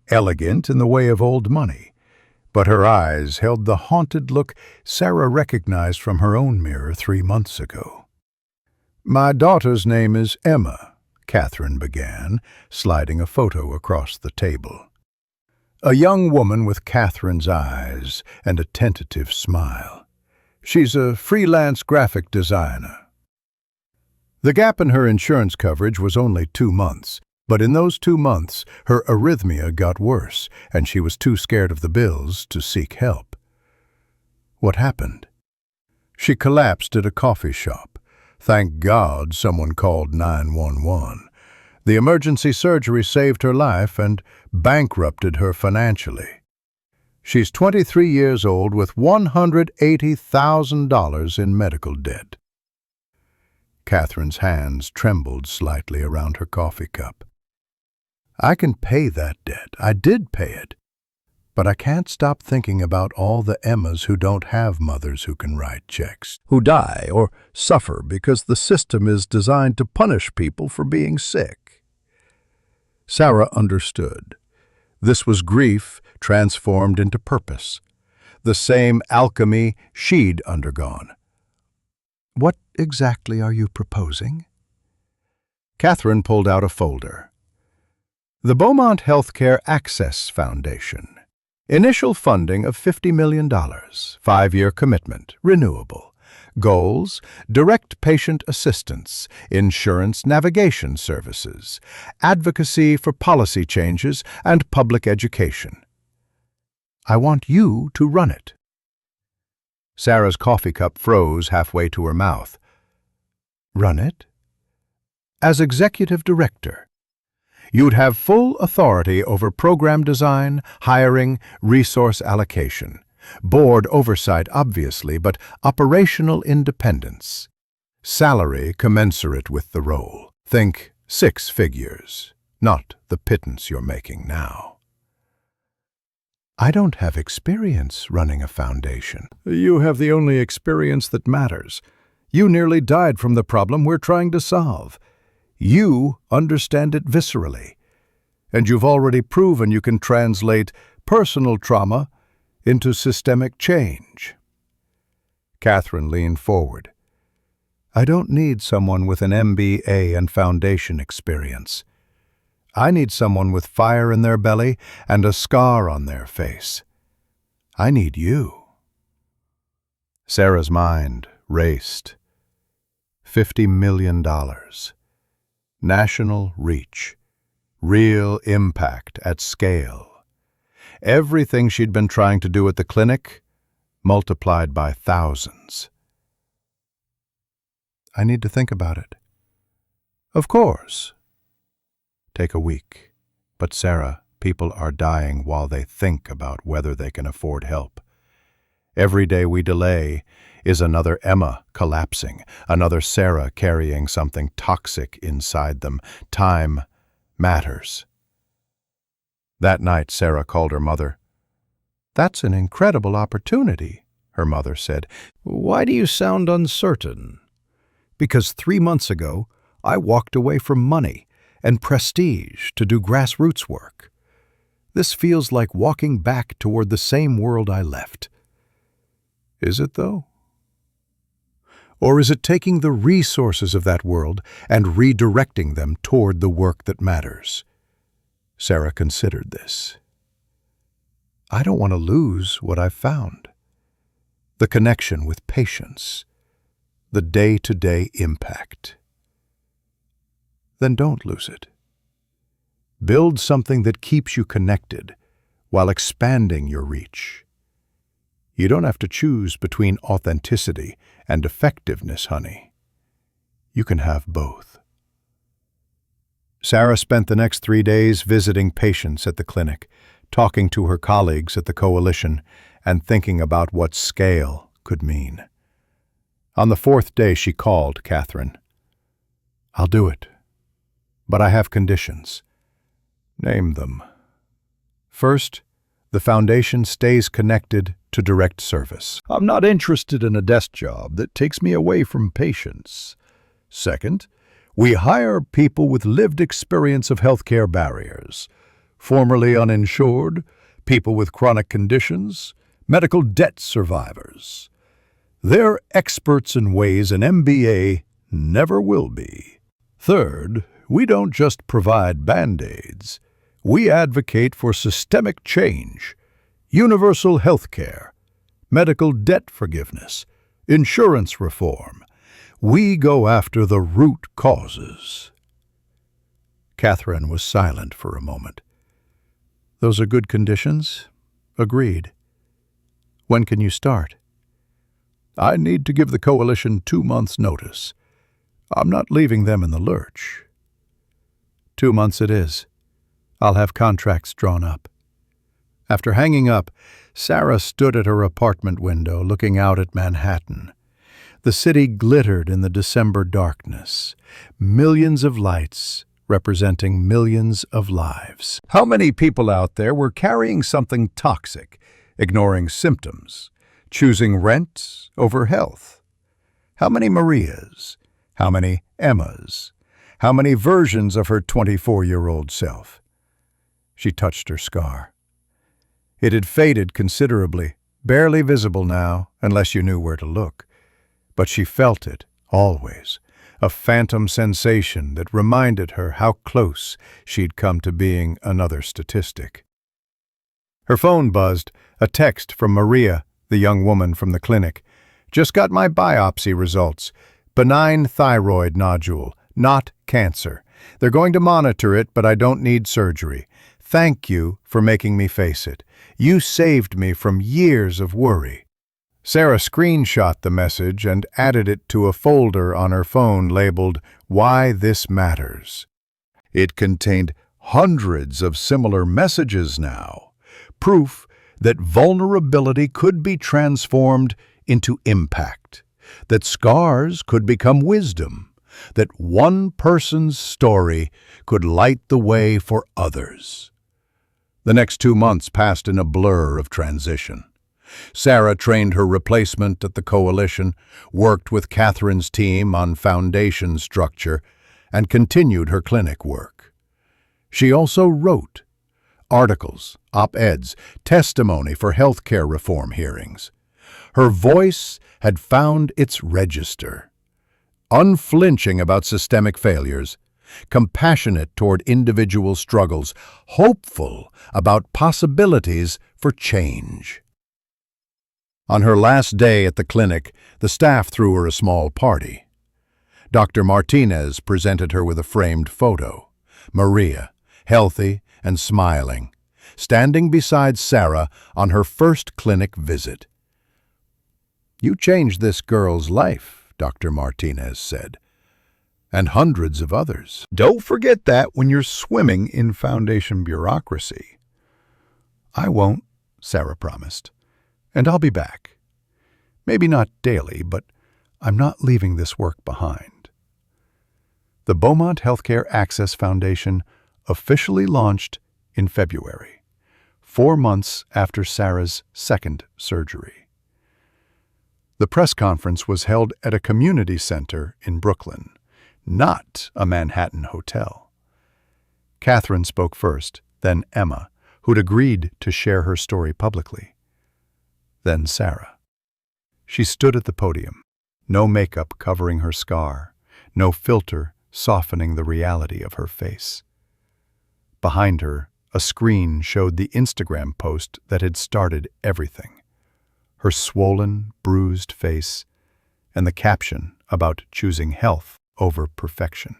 elegant in the way of old money, but her eyes held the haunted look Sarah recognized from her own mirror 3 months ago. "My daughter's name is Emma," Catherine began, sliding a photo across the table. A young woman with Catherine's eyes and a tentative smile. "She's a freelance graphic designer." The gap in her insurance coverage was only 2 months, but in those 2 months, her arrhythmia got worse, and she was too scared of the bills to seek help. What happened? She collapsed at a coffee shop. Thank God someone called 911. The emergency surgery saved her life and bankrupted her financially. She's 23 years old with $180,000 in medical debt. Catherine's hands trembled slightly around her coffee cup. "I can pay that debt. I did pay it. But I can't stop thinking about all the Emmas who don't have mothers who can write checks, who die or suffer because the system is designed to punish people for being sick. Sarah understood. This was grief transformed into purpose, the same alchemy she'd undergone. "What exactly are you proposing?" Catherine pulled out a folder. The Beaumont Healthcare Access Foundation. Initial funding of $50 million, 5-year commitment, renewable. Goals: direct patient assistance, insurance navigation services, advocacy for policy changes, and public education. I want you to run it. Sarah's coffee cup froze halfway to her mouth. Run it? As executive director. You'd have full authority over program design, hiring, resource allocation. Board oversight, obviously, but operational independence. Salary commensurate with the role. Think 6 figures, not the pittance you're making now. I don't have experience running a foundation. You have the only experience that matters. You nearly died from the problem we're trying to solve. You understand it viscerally, and you've already proven you can translate personal trauma into systemic change. Catherine leaned forward. I don't need someone with an MBA and foundation experience. I need someone with fire in their belly and a scar on their face. I need you. Sarah's mind raced. $50 million. National reach. Real impact at scale. Everything she'd been trying to do at the clinic, multiplied by thousands. I need to think about it. Of course. Take a week. But Sarah, people are dying while they think about whether they can afford help. Every day we delay is another Emma collapsing, another Sarah carrying something toxic inside them. Time matters. That night, Sarah called her mother. That's an incredible opportunity, her mother said. Why do you sound uncertain? Because 3 months ago, I walked away from money and prestige to do grassroots work. This feels like walking back toward the same world I left. Is it, though? Or is it taking the resources of that world and redirecting them toward the work that matters? Sarah considered this. I don't want to lose what I've found. The connection with patients. The day-to-day impact. Then don't lose it. Build something that keeps you connected while expanding your reach. You don't have to choose between authenticity and effectiveness, honey. You can have both. Sarah spent the next 3 days visiting patients at the clinic, talking to her colleagues at the coalition, and thinking about what scale could mean. On the 4th day, she called Catherine. I'll do it, but I have conditions. Name them. First, the foundation stays connected to direct service. I'm not interested in a desk job that takes me away from patients. Second, we hire people with lived experience of healthcare barriers, formerly uninsured, people with chronic conditions, medical debt survivors. They're experts in ways an MBA never will be. Third, we don't just provide Band-Aids. We advocate for systemic change, universal health care, medical debt forgiveness, insurance reform. We go after the root causes. Catherine was silent for a moment. Those are good conditions? Agreed. When can you start? I need to give the coalition 2 months' notice. I'm not leaving them in the lurch. 2 months it is. I'll have contracts drawn up. After hanging up, Sarah stood at her apartment window looking out at Manhattan. The city glittered in the December darkness. Millions of lights representing millions of lives. How many people out there were carrying something toxic, ignoring symptoms, choosing rent over health? How many Marias? How many Emmas? How many versions of her 24-year-old self? She touched her scar. It had faded considerably, barely visible now, unless you knew where to look. But she felt it, always, a phantom sensation that reminded her how close she'd come to being another statistic. Her phone buzzed, a text from Maria, the young woman from the clinic. "Just got my biopsy results. Benign thyroid nodule, not cancer. They're going to monitor it, but I don't need surgery. Thank you for making me face it. You saved me from years of worry." Sarah screenshot the message and added it to a folder on her phone labeled "Why This Matters." It contained hundreds of similar messages now, proof that vulnerability could be transformed into impact, that scars could become wisdom, that one person's story could light the way for others. The next 2 months passed in a blur of transition. Sarah trained her replacement at the coalition, worked with Catherine's team on foundation structure, and continued her clinic work. She also wrote articles, op-eds, testimony for healthcare reform hearings. Her voice had found its register. Unflinching about systemic failures, compassionate toward individual struggles, hopeful about possibilities for change. On her last day at the clinic, the staff threw her a small party. Dr. Martinez presented her with a framed photo. Maria, healthy and smiling, standing beside Sarah on her first clinic visit. "You changed this girl's life," Dr. Martinez said, "and hundreds of others. Don't forget that when you're swimming in foundation bureaucracy." "I won't," Sarah promised. "And I'll be back. Maybe not daily, but I'm not leaving this work behind." The Beaumont Healthcare Access Foundation officially launched in February, 4 months after Sarah's second surgery. The press conference was held at a community center in Brooklyn, not a Manhattan hotel. Catherine spoke first, then Emma, who'd agreed to share her story publicly. Then Sarah. She stood at the podium, no makeup covering her scar, no filter softening the reality of her face. Behind her, a screen showed the Instagram post that had started everything. Her swollen, bruised face, and the caption about choosing health over perfection.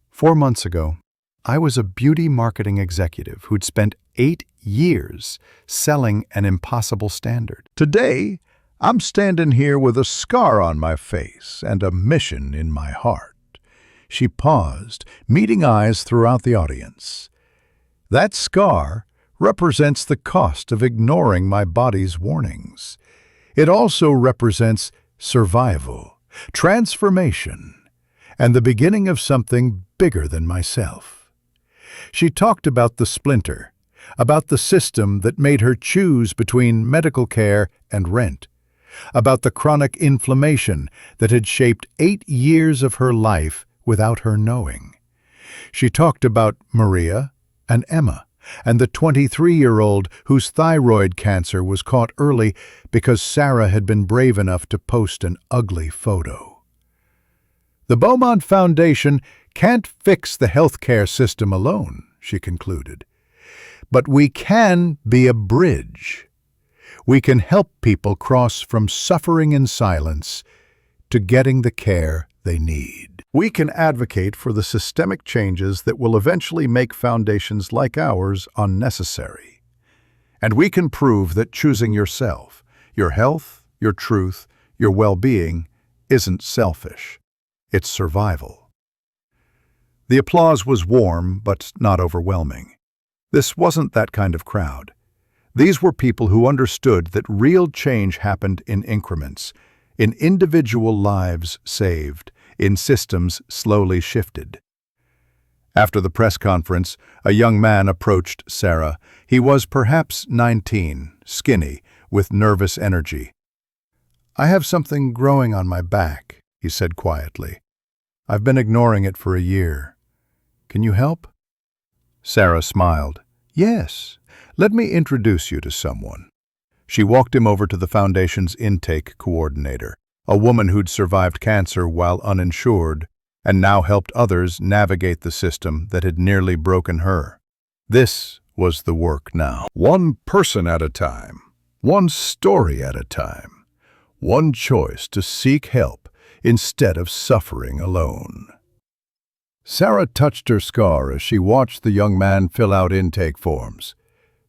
4 months ago, I was a beauty marketing executive who'd spent 8 years selling an impossible standard. Today, I'm standing here with a scar on my face and a mission in my heart. She paused, meeting eyes throughout the audience. That scar represents the cost of ignoring my body's warnings. It also represents survival, transformation, and the beginning of something bigger than myself. She talked about the splinter, about the system that made her choose between medical care and rent, about the chronic inflammation that had shaped 8 years of her life without her knowing. She talked about Maria and Emma, and the 23-year-old whose thyroid cancer was caught early because Sarah had been brave enough to post an ugly photo. The Beaumont Foundation can't fix the healthcare system alone, she concluded. But we can be a bridge. We can help people cross from suffering in silence to getting the care they need. We can advocate for the systemic changes that will eventually make foundations like ours unnecessary. And we can prove that choosing yourself, your health, your truth, your well-being isn't selfish. It's survival. The applause was warm, but not overwhelming. This wasn't that kind of crowd. These were people who understood that real change happened in increments, in individual lives saved, in systems slowly shifted. After the press conference, a young man approached Sarah. He was perhaps 19, skinny, with nervous energy. "I have something growing on my back," he said quietly. "I've been ignoring it for a year. Can you help?" Sarah smiled. "Yes, let me introduce you to someone." She walked him over to the foundation's intake coordinator, a woman who'd survived cancer while uninsured, and now helped others navigate the system that had nearly broken her. This was the work now. One person at a time, one story at a time, one choice to seek help instead of suffering alone. Sarah touched her scar as she watched the young man fill out intake forms.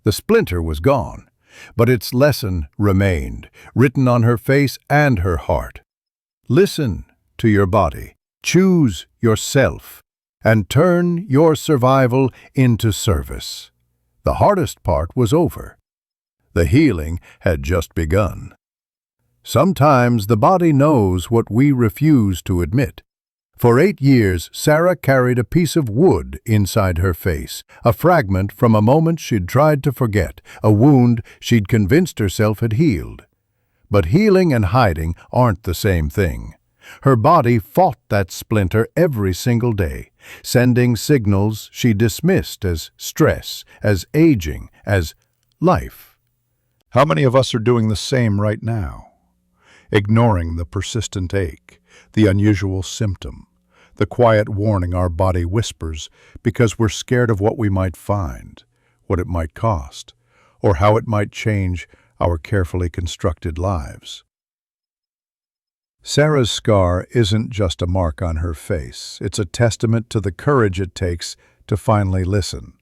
The splinter was gone, but its lesson remained, written on her face and her heart. Listen to your body. Choose yourself and turn your survival into service. The hardest part was over. The healing had just begun. Sometimes the body knows what we refuse to admit. For 8 years, Sarah carried a piece of wood inside her face, a fragment from a moment she'd tried to forget, a wound she'd convinced herself had healed. But healing and hiding aren't the same thing. Her body fought that splinter every single day, sending signals she dismissed as stress, as aging, as life. How many of us are doing the same right now? Ignoring the persistent ache, the unusual symptom, the quiet warning our body whispers because we're scared of what we might find, what it might cost, or how it might change our carefully constructed lives. Sarah's scar isn't just a mark on her face. It's a testament to the courage it takes to finally listen,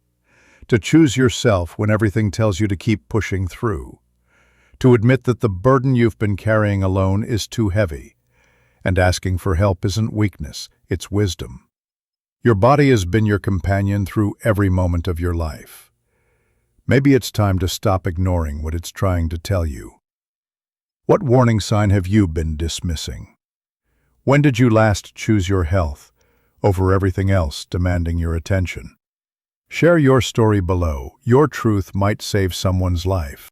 to choose yourself when everything tells you to keep pushing through, to admit that the burden you've been carrying alone is too heavy, and asking for help isn't weakness, it's wisdom. Your body has been your companion through every moment of your life. Maybe it's time to stop ignoring what it's trying to tell you. What warning sign have you been dismissing? When did you last choose your health over everything else demanding your attention? Share your story below. Your truth might save someone's life.